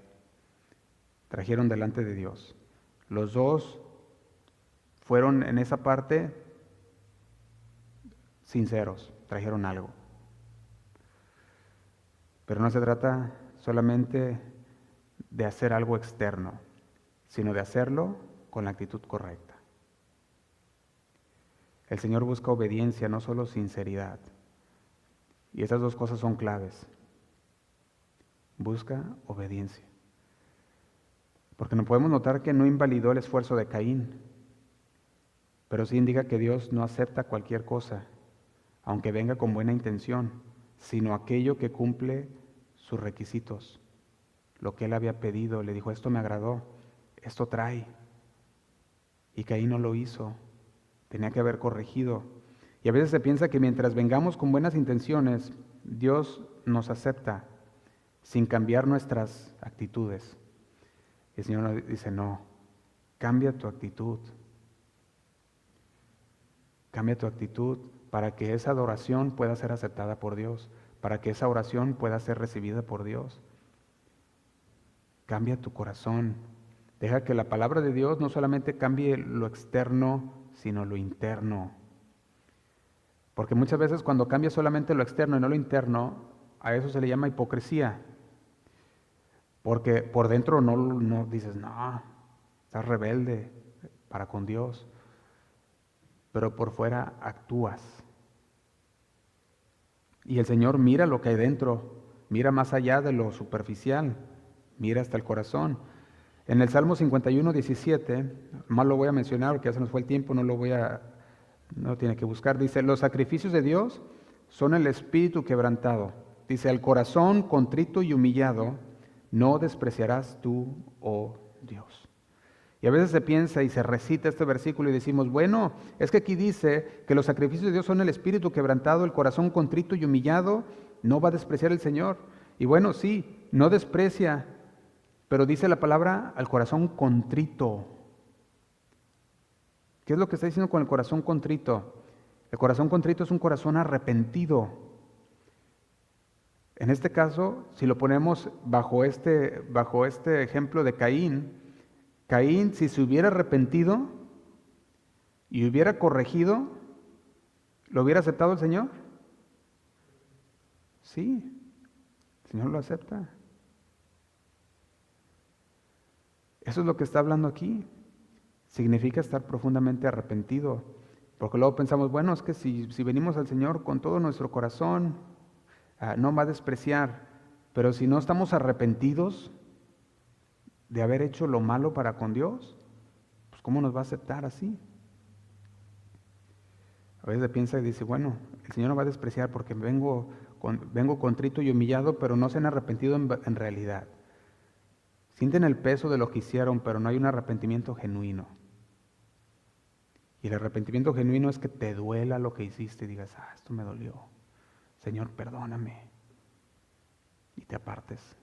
Trajeron delante de Dios. Los dos fueron en esa parte sinceros, trajeron algo. Pero no se trata solamente de hacer algo externo, sino de hacerlo con la actitud correcta. El Señor busca obediencia, no solo sinceridad. Y esas dos cosas son claves. Busca obediencia. Porque no podemos notar que no invalidó el esfuerzo de Caín, pero sí indica que Dios no acepta cualquier cosa, aunque venga con buena intención, sino aquello que cumple sus requisitos. Lo que él había pedido, le dijo, esto me agradó, esto trae. Y Caín no lo hizo. Tenía que haber corregido. Y a veces se piensa que mientras vengamos con buenas intenciones, Dios nos acepta sin cambiar nuestras actitudes. Y el Señor nos dice, no, cambia tu actitud. Cambia tu actitud para que esa adoración pueda ser aceptada por Dios, para que esa oración pueda ser recibida por Dios. Cambia tu corazón. Deja que la palabra de Dios no solamente cambie lo externo, sino lo interno. Porque muchas veces cuando cambia solamente lo externo y no lo interno, a eso se le llama hipocresía. Porque por dentro no dices, no, estás rebelde para con Dios. Pero por fuera actúas. Y el Señor mira lo que hay dentro, mira más allá de lo superficial, mira hasta el corazón. En el Salmo 51, 17, más lo voy a mencionar porque ya se nos fue el tiempo, no tiene que buscar. Dice, los sacrificios de Dios son el espíritu quebrantado. Dice, el corazón contrito y humillado no despreciarás tú, oh Dios. Y a veces se piensa y se recita este versículo y decimos, bueno, es que aquí dice que los sacrificios de Dios son el espíritu quebrantado, el corazón contrito y humillado, no va a despreciar el Señor. Y bueno, sí, no desprecia, pero dice la palabra al corazón contrito. ¿Qué es lo que está diciendo con el corazón contrito? El corazón contrito es un corazón arrepentido. En este caso, si lo ponemos bajo este ejemplo de Caín, si se hubiera arrepentido y hubiera corregido, ¿lo hubiera aceptado el Señor? Sí, el Señor lo acepta. Eso es lo que está hablando aquí. Significa estar profundamente arrepentido. Porque luego pensamos, bueno, es que si venimos al Señor con todo nuestro corazón, no va a despreciar. Pero si no estamos arrepentidos de haber hecho lo malo para con Dios, pues ¿cómo nos va a aceptar así? A veces piensa y dice, bueno, el Señor no va a despreciar porque vengo contrito y humillado, pero no se han arrepentido en realidad. Sienten el peso de lo que hicieron, pero no hay un arrepentimiento genuino. Y el arrepentimiento genuino es que te duela lo que hiciste y digas, esto me dolió. Señor, perdóname. Y te apartes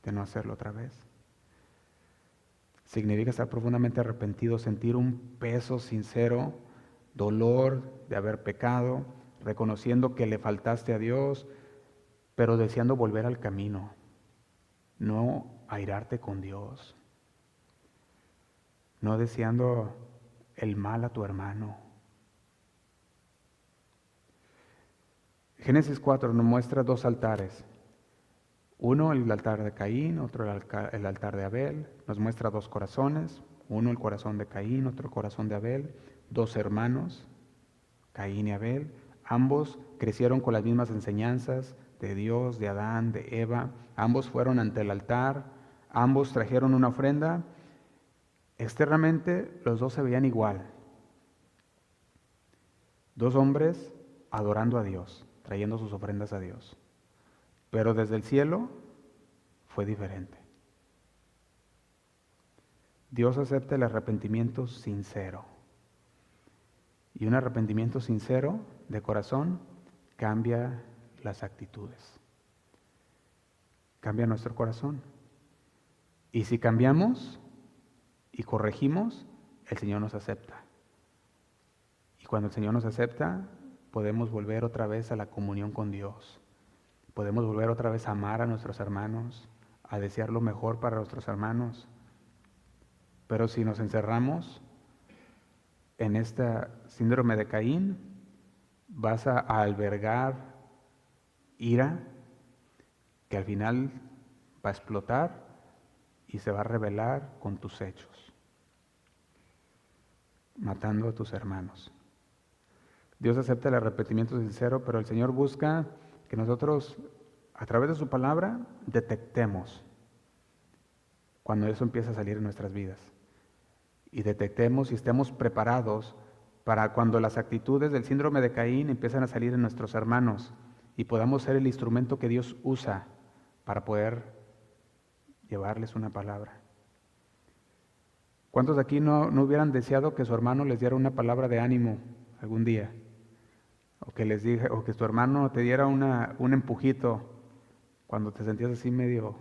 de no hacerlo otra vez. Significa estar profundamente arrepentido, sentir un peso sincero, dolor de haber pecado, reconociendo que le faltaste a Dios, pero deseando volver al camino, no airarte con Dios, no deseando el mal a tu hermano. Génesis 4 nos muestra dos altares. Uno, el altar de Caín, otro el altar de Abel. Nos muestra dos corazones. Uno, el corazón de Caín, otro el corazón de Abel. Dos hermanos, Caín y Abel. Ambos crecieron con las mismas enseñanzas de Dios, de Adán, de Eva. Ambos fueron ante el altar. Ambos trajeron una ofrenda. Externamente, los dos se veían igual. Dos hombres adorando a Dios, trayendo sus ofrendas a Dios. Pero desde el cielo fue diferente. Dios acepta el arrepentimiento sincero. Y un arrepentimiento sincero de corazón cambia las actitudes. Cambia nuestro corazón. Y si cambiamos y corregimos, el Señor nos acepta. Y cuando el Señor nos acepta, podemos volver otra vez a la comunión con Dios. Podemos volver otra vez a amar a nuestros hermanos, a desear lo mejor para nuestros hermanos. Pero si nos encerramos en esta síndrome de Caín, vas a albergar ira que al final va a explotar y se va a revelar con tus hechos, matando a tus hermanos. Dios acepta el arrepentimiento sincero, pero el Señor busca que nosotros, a través de su palabra, detectemos cuando eso empieza a salir en nuestras vidas. Y detectemos y estemos preparados para cuando las actitudes del síndrome de Caín empiezan a salir en nuestros hermanos y podamos ser el instrumento que Dios usa para poder llevarles una palabra. ¿Cuántos de aquí no hubieran deseado que su hermano les diera una palabra de ánimo algún día? O que tu hermano te diera un empujito cuando te sentías así medio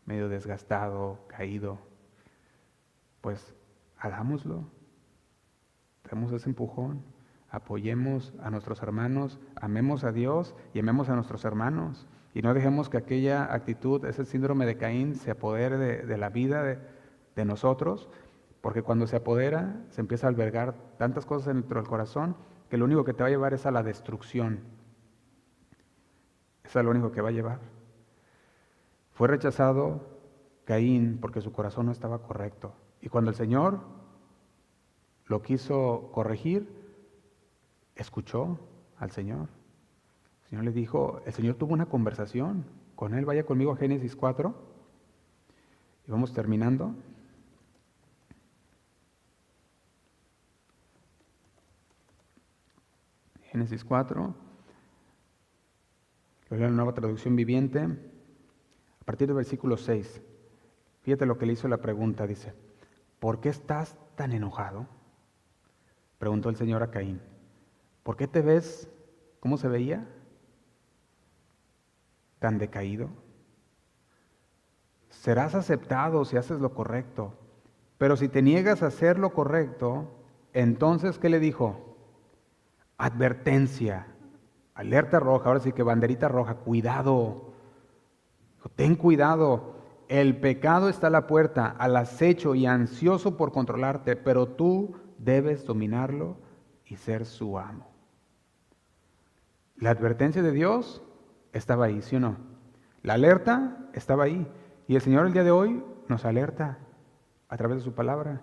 desgastado, caído. Pues hagámoslo, demos ese empujón, apoyemos a nuestros hermanos, amemos a Dios y amemos a nuestros hermanos. Y no dejemos que aquella actitud, ese síndrome de Caín, se apodere de la vida de nosotros, porque cuando se apodera, se empieza a albergar tantas cosas dentro del corazón que lo único que te va a llevar es a la destrucción. Eso es lo único que va a llevar. Fue rechazado Caín porque su corazón no estaba correcto. Y cuando el Señor lo quiso corregir, escuchó al Señor. El Señor le dijo, el Señor tuvo una conversación con él. Vaya conmigo a Génesis 4. Y vamos terminando. Génesis 4. Lo leo en la Nueva Traducción Viviente. A partir del versículo 6. Fíjate lo que le hizo la pregunta. Dice, ¿por qué estás tan enojado? Preguntó el Señor a Caín. ¿Por qué te ves, cómo se veía, tan decaído? Serás aceptado si haces lo correcto, pero si te niegas a hacer lo correcto, entonces, ¿qué le dijo? Advertencia, alerta roja, ahora sí que banderita roja, cuidado, ten cuidado, el pecado está a la puerta, al acecho y ansioso por controlarte, pero tú debes dominarlo y ser su amo. La advertencia de Dios estaba ahí, ¿sí o no? La alerta estaba ahí. Y el Señor el día de hoy nos alerta a través de su palabra.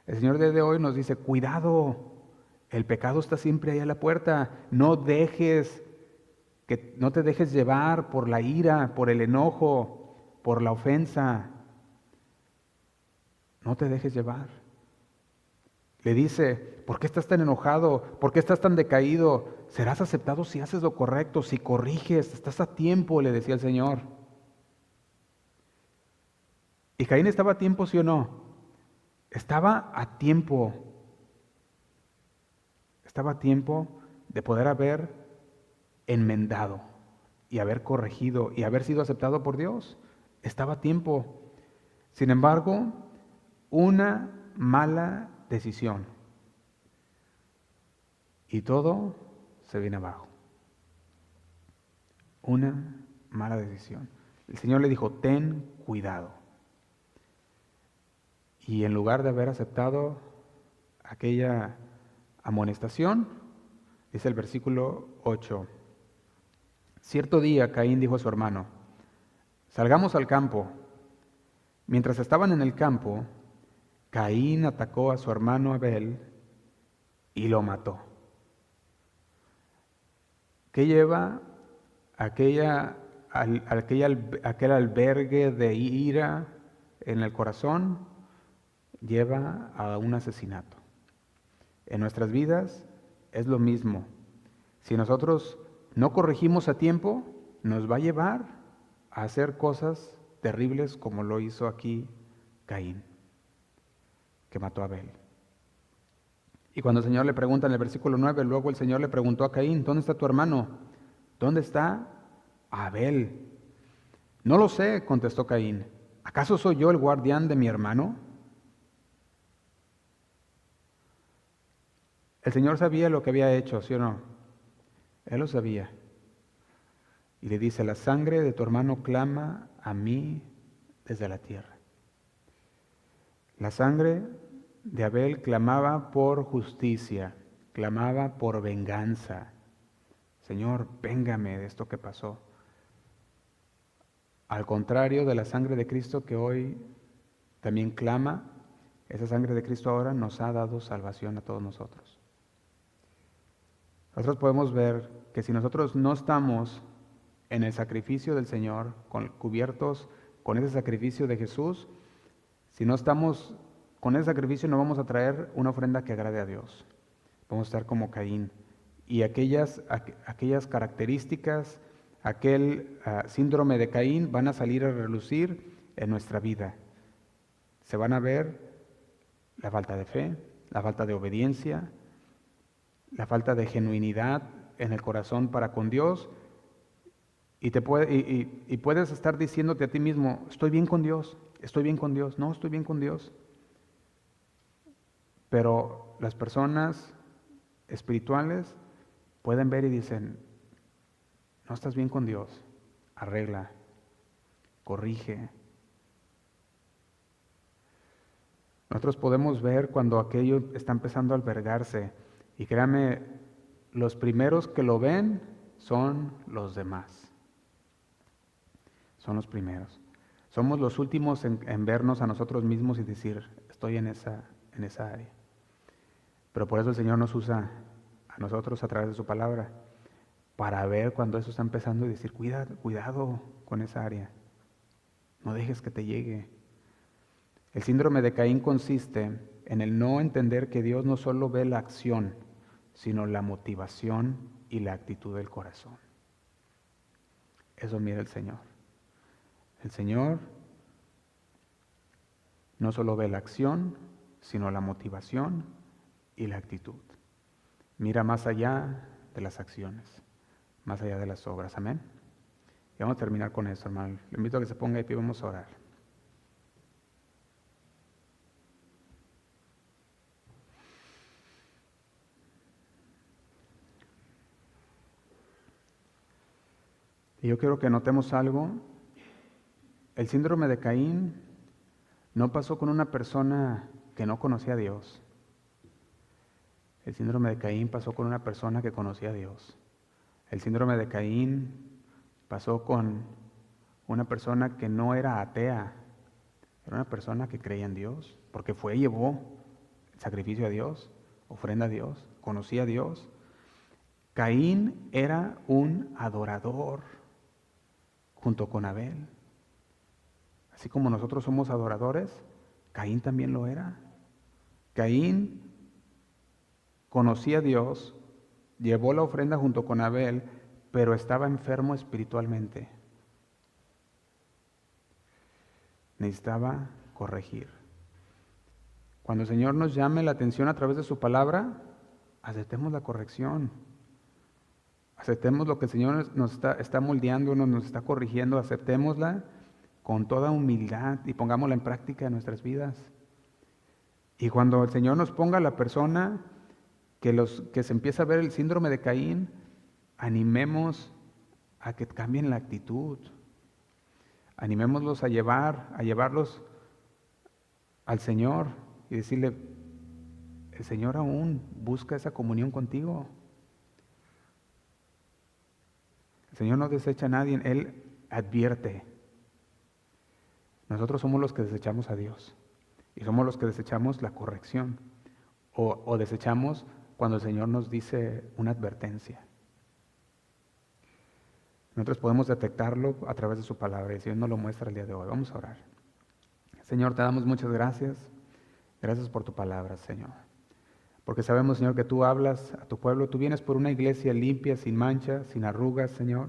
El Señor el día de hoy nos dice, cuidado, el pecado está siempre ahí a la puerta. No te dejes llevar por la ira, por el enojo, por la ofensa. No te dejes llevar. Le dice, ¿por qué estás tan enojado? ¿Por qué estás tan decaído? Serás aceptado si haces lo correcto, si corriges. Estás a tiempo, le decía el Señor. ¿Y Caín estaba a tiempo, sí o no? Estaba a tiempo. Estaba a tiempo de poder haber enmendado y haber corregido y haber sido aceptado por Dios. Estaba a tiempo. Sin embargo, una mala decisión y todo se viene abajo. Una mala decisión. El Señor le dijo, ten cuidado. Y en lugar de haber aceptado aquella amonestación, dice el versículo 8, cierto día Caín dijo a su hermano, salgamos al campo. Mientras estaban en el campo, Caín atacó a su hermano Abel y lo mató. ¿Qué lleva aquel albergue de ira en el corazón? Lleva a un asesinato. En nuestras vidas es lo mismo. Si nosotros no corregimos a tiempo, nos va a llevar a hacer cosas terribles como lo hizo aquí Caín, que mató a Abel. Y cuando el Señor le pregunta en el versículo 9, luego el Señor le preguntó a Caín, ¿dónde está tu hermano? ¿Dónde está Abel? No lo sé, contestó Caín. ¿Acaso soy yo el guardián de mi hermano? El Señor sabía lo que había hecho, ¿sí o no? Él lo sabía. Y le dice, la sangre de tu hermano clama a mí desde la tierra. La sangre de Abel clamaba por justicia, clamaba por venganza. Señor, véngame de esto que pasó. Al contrario de la sangre de Cristo que hoy también clama, esa sangre de Cristo ahora nos ha dado salvación a todos nosotros. Nosotros podemos ver que si nosotros no estamos en el sacrificio del Señor, cubiertos con ese sacrificio de Jesús, si no estamos con ese sacrificio no vamos a traer una ofrenda que agrade a Dios. Vamos a estar como Caín. Y aquellas características, aquel síndrome de Caín van a salir a relucir en nuestra vida. Se van a ver la falta de fe, la falta de obediencia, la falta de genuinidad en el corazón para con Dios. Y puedes estar diciéndote a ti mismo, estoy bien con Dios, no, estoy bien con Dios. Pero las personas espirituales pueden ver y dicen, no estás bien con Dios, arregla, corrige. Nosotros podemos ver cuando aquello está empezando a albergarse, y créame, los primeros que lo ven son los demás. Son los primeros. Somos los últimos en vernos a nosotros mismos y decir, estoy en esa área. Pero por eso el Señor nos usa a nosotros a través de su palabra, para ver cuando eso está empezando y decir, cuidado con esa área. No dejes que te llegue. El síndrome de Caín consiste en el no entender que Dios no solo ve la acción, sino la motivación y la actitud del corazón. Eso mira el Señor. El Señor no solo ve la acción, sino la motivación y la actitud. Mira más allá de las acciones, más allá de las obras. Amén. Y vamos a terminar con esto, hermano. Le invito a que se ponga de pie y vamos a orar. Y yo quiero que notemos algo. El síndrome de Caín no pasó con una persona que no conocía a Dios. El síndrome de Caín pasó con una persona que conocía a Dios. El síndrome de Caín pasó con una persona que no era atea, era una persona que creía en Dios, porque llevó el sacrificio a Dios, ofrenda a Dios, conocía a Dios. Caín era un adorador junto con Abel. Así como nosotros somos adoradores, Caín también lo era. Caín conocía a Dios, llevó la ofrenda junto con Abel, pero estaba enfermo espiritualmente. necesitaba corregir. Cuando el Señor nos llame la atención a través de su palabra, aceptemos la corrección. Aceptemos lo que el Señor nos está moldeando, nos está corrigiendo, aceptémosla con toda humildad y pongámosla en práctica en nuestras vidas. Y cuando el Señor nos ponga a la persona que se empieza a ver el síndrome de Caín, animemos a que cambien la actitud. Animémoslos a llevarlos al Señor y decirle, el Señor aún busca esa comunión contigo. El Señor no desecha a nadie, Él advierte. Nosotros somos los que desechamos a Dios y somos los que desechamos la corrección o desechamos cuando el Señor nos dice una advertencia. Nosotros podemos detectarlo a través de su palabra y el Señor nos lo muestra el día de hoy. Vamos a orar. Señor, te damos muchas gracias. Gracias por tu palabra, Señor. Porque sabemos, Señor, que tú hablas a tu pueblo. Tú vienes por una iglesia limpia, sin mancha, sin arrugas, Señor.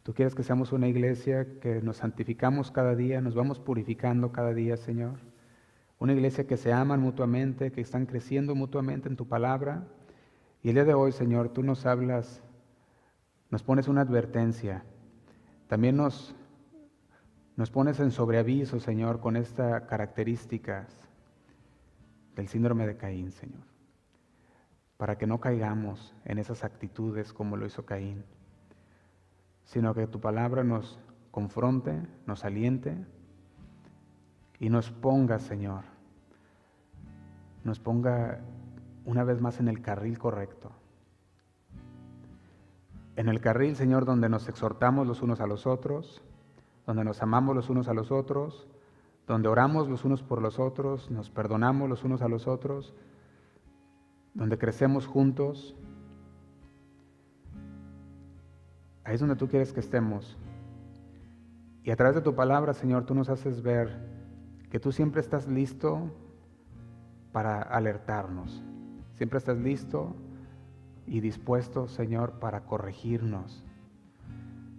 Tú quieres que seamos una iglesia que nos santificamos cada día, nos vamos purificando cada día, Señor. Una iglesia que se aman mutuamente, que están creciendo mutuamente en tu palabra. Y el día de hoy, Señor, tú nos hablas, nos pones una advertencia. También nos pones en sobreaviso, Señor, con estas características del síndrome de Caín, Señor. Para que no caigamos en esas actitudes como lo hizo Caín, sino que tu palabra nos confronte, nos aliente y nos ponga, Señor, nos ponga una vez más en el carril correcto. En el carril, Señor, donde nos exhortamos los unos a los otros, donde nos amamos los unos a los otros, donde oramos los unos por los otros, nos perdonamos los unos a los otros, donde crecemos juntos. Ahí es donde tú quieres que estemos. Y a través de tu palabra, Señor, tú nos haces ver que tú siempre estás listo para alertarnos. Siempre estás listo y dispuesto, Señor, para corregirnos.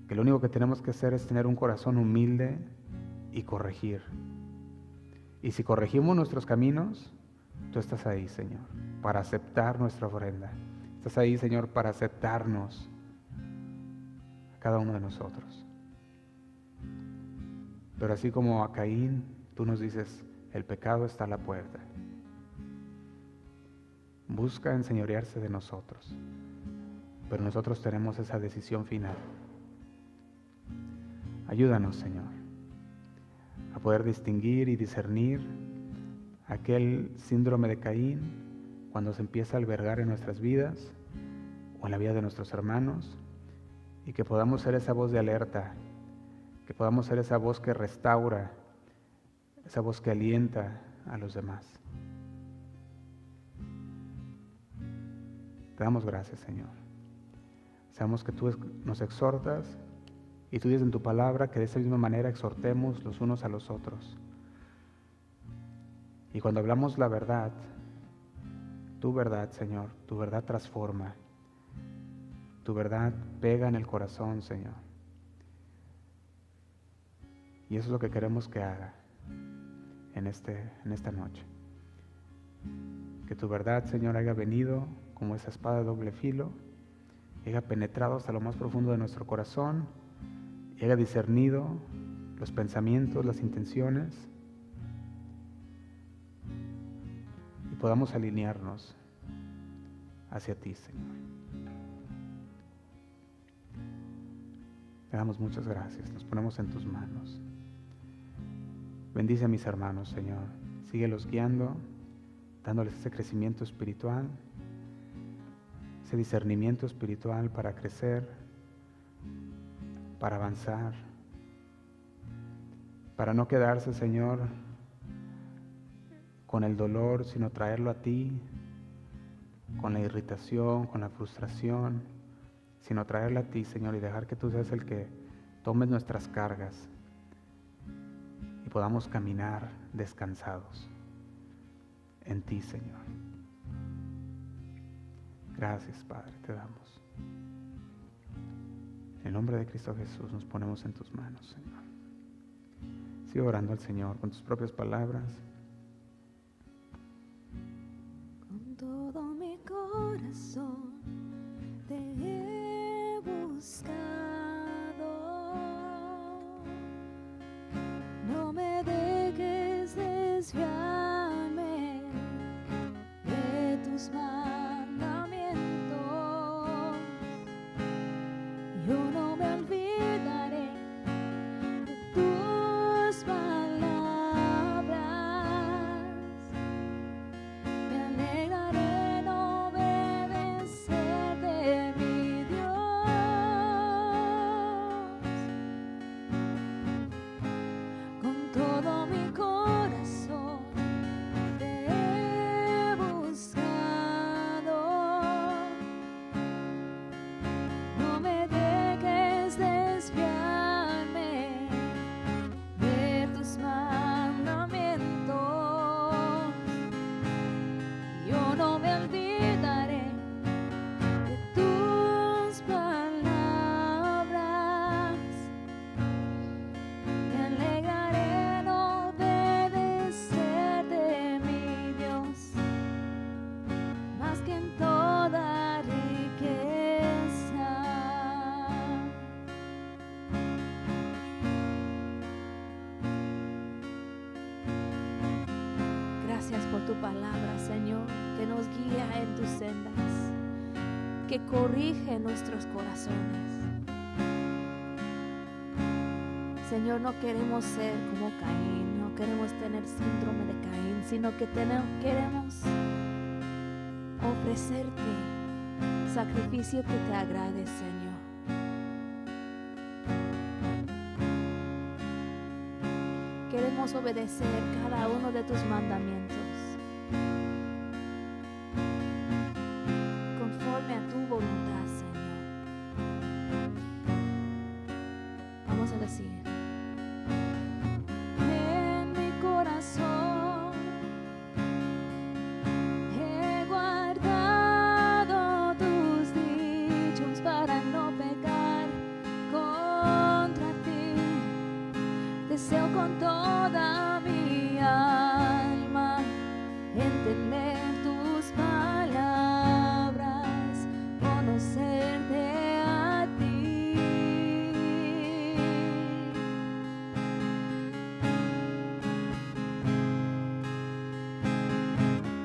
Que lo único que tenemos que hacer es tener un corazón humilde y corregir. Y si corregimos nuestros caminos, tú estás ahí, Señor, para aceptar nuestra ofrenda. Estás ahí, Señor, para aceptarnos a cada uno de nosotros. Pero así como a Caín, tú nos dices, el pecado está a la puerta. Busca enseñorearse de nosotros, pero nosotros tenemos esa decisión final. Ayúdanos, Señor, a poder distinguir y discernir aquel síndrome de Caín cuando se empieza a albergar en nuestras vidas o en la vida de nuestros hermanos, y que podamos ser esa voz de alerta, que podamos ser esa voz que restaura, esa voz que alienta a los demás. Te damos gracias, Señor. Sabemos que tú nos exhortas y tú dices en tu palabra que de esa misma manera exhortemos los unos a los otros. Y cuando hablamos la verdad, tu verdad, Señor, tu verdad transforma, tu verdad pega en el corazón, Señor. Y eso es lo que queremos que haga en esta noche. Que tu verdad, Señor, haya venido como esa espada de doble filo, y haya penetrado hasta lo más profundo de nuestro corazón, y haya discernido los pensamientos, las intenciones, y podamos alinearnos hacia ti, Señor. Te damos muchas gracias, nos ponemos en tus manos. Bendice a mis hermanos, Señor. Síguelos guiando, dándoles ese crecimiento espiritual, ese discernimiento espiritual para crecer, para avanzar, para no quedarse, Señor, con el dolor, sino traerlo a ti, con la irritación, con la frustración, sino traerlo a ti, Señor, y dejar que tú seas el que tomes nuestras cargas y podamos caminar descansados en ti, Señor. Gracias, Padre, te damos. En el nombre de Cristo Jesús nos ponemos en tus manos, Señor. Sigue orando al Señor con tus propias palabras. Con todo mi corazón te he buscado. No me dejes desviarme de tus mandamientos. Yo no me olvidaré de tus palabras. Me alegraré en obedecer de mi Dios. Con todo mi corazón te he buscado. No me dejes desviarme de tus mandamientos. Yo no me olvidaré de tus palabras. Me alegraré en obedecer de mi Dios, más que en toda riqueza. Gracias por tu palabra, Señor, que nos guía en tus sendas, que corrige nuestros corazones. Señor, no queremos ser como Caín, no queremos tener síndrome de Caín, sino que queremos ofrecerte sacrificio que te agrade, Señor. Queremos obedecer cada uno de tus mandamientos conforme a tu voluntad, Señor. Vamos a decir: en mi corazón he guardado tus dichos para no pecar contra ti. Deseo con toda mi alma entender tus palabras, conocerte a ti.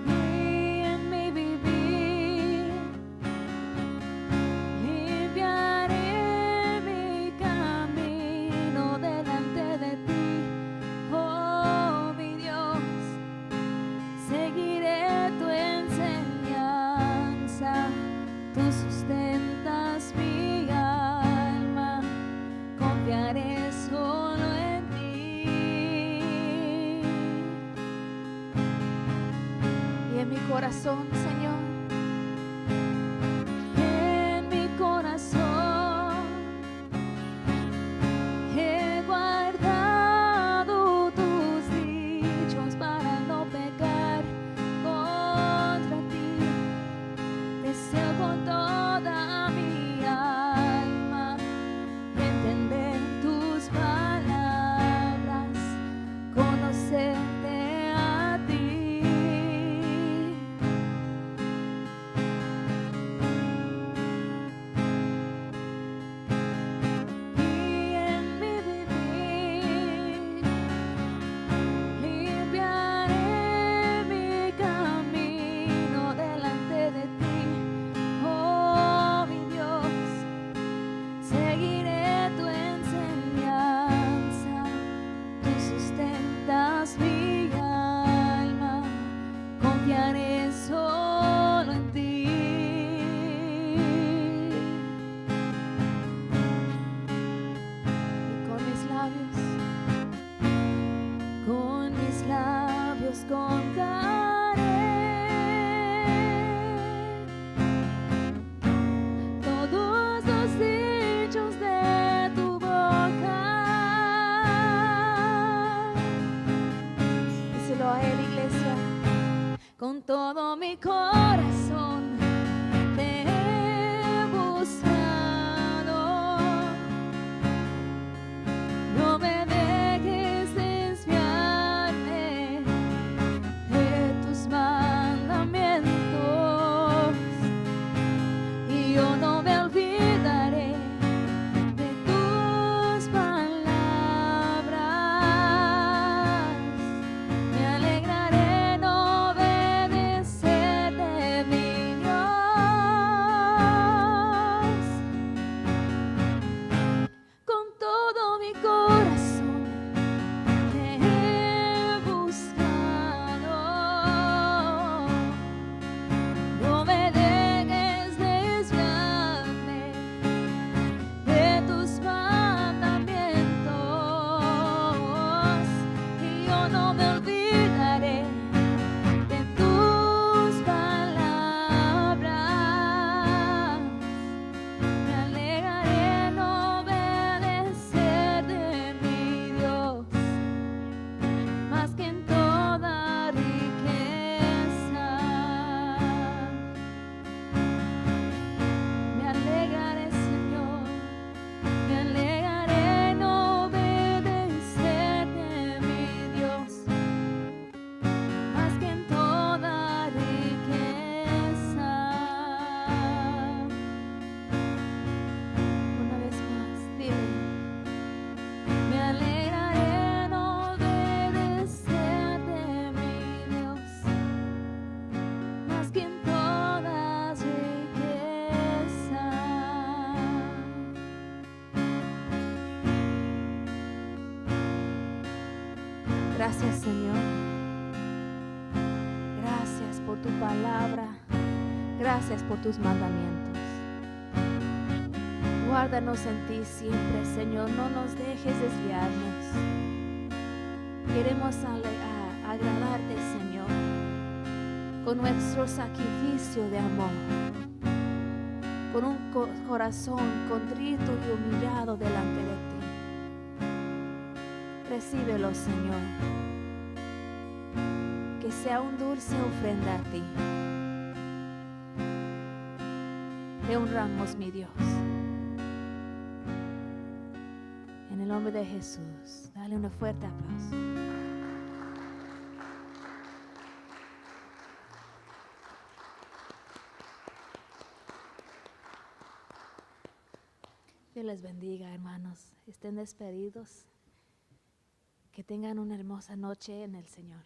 Y en mi vivir limpiaré mi camino delante de ti, oh mi Dios. Seguiré tu enseñanza, tú sustentas mi alma, confiaré solo en ti. Y en mi corazón, Señor, en mi corazón he guardado tus dichos para no pecar contra ti. Deseo con toda mi alma entender tus palabras, conocerte a ti. Gracias, Señor. Gracias por tu palabra. Gracias por tus mandamientos. Guárdanos en ti siempre, Señor. No nos dejes desviarnos. Queremos agradarte, Señor, con nuestro sacrificio de amor, con un corazón contrito y humillado delante de ti. Recíbelo, Señor, que sea un dulce ofrenda a ti. Te honramos, mi Dios. En el nombre de Jesús, dale un fuerte aplauso. Dios les bendiga, hermanos. Estén despedidos. Que tengan una hermosa noche en el Señor.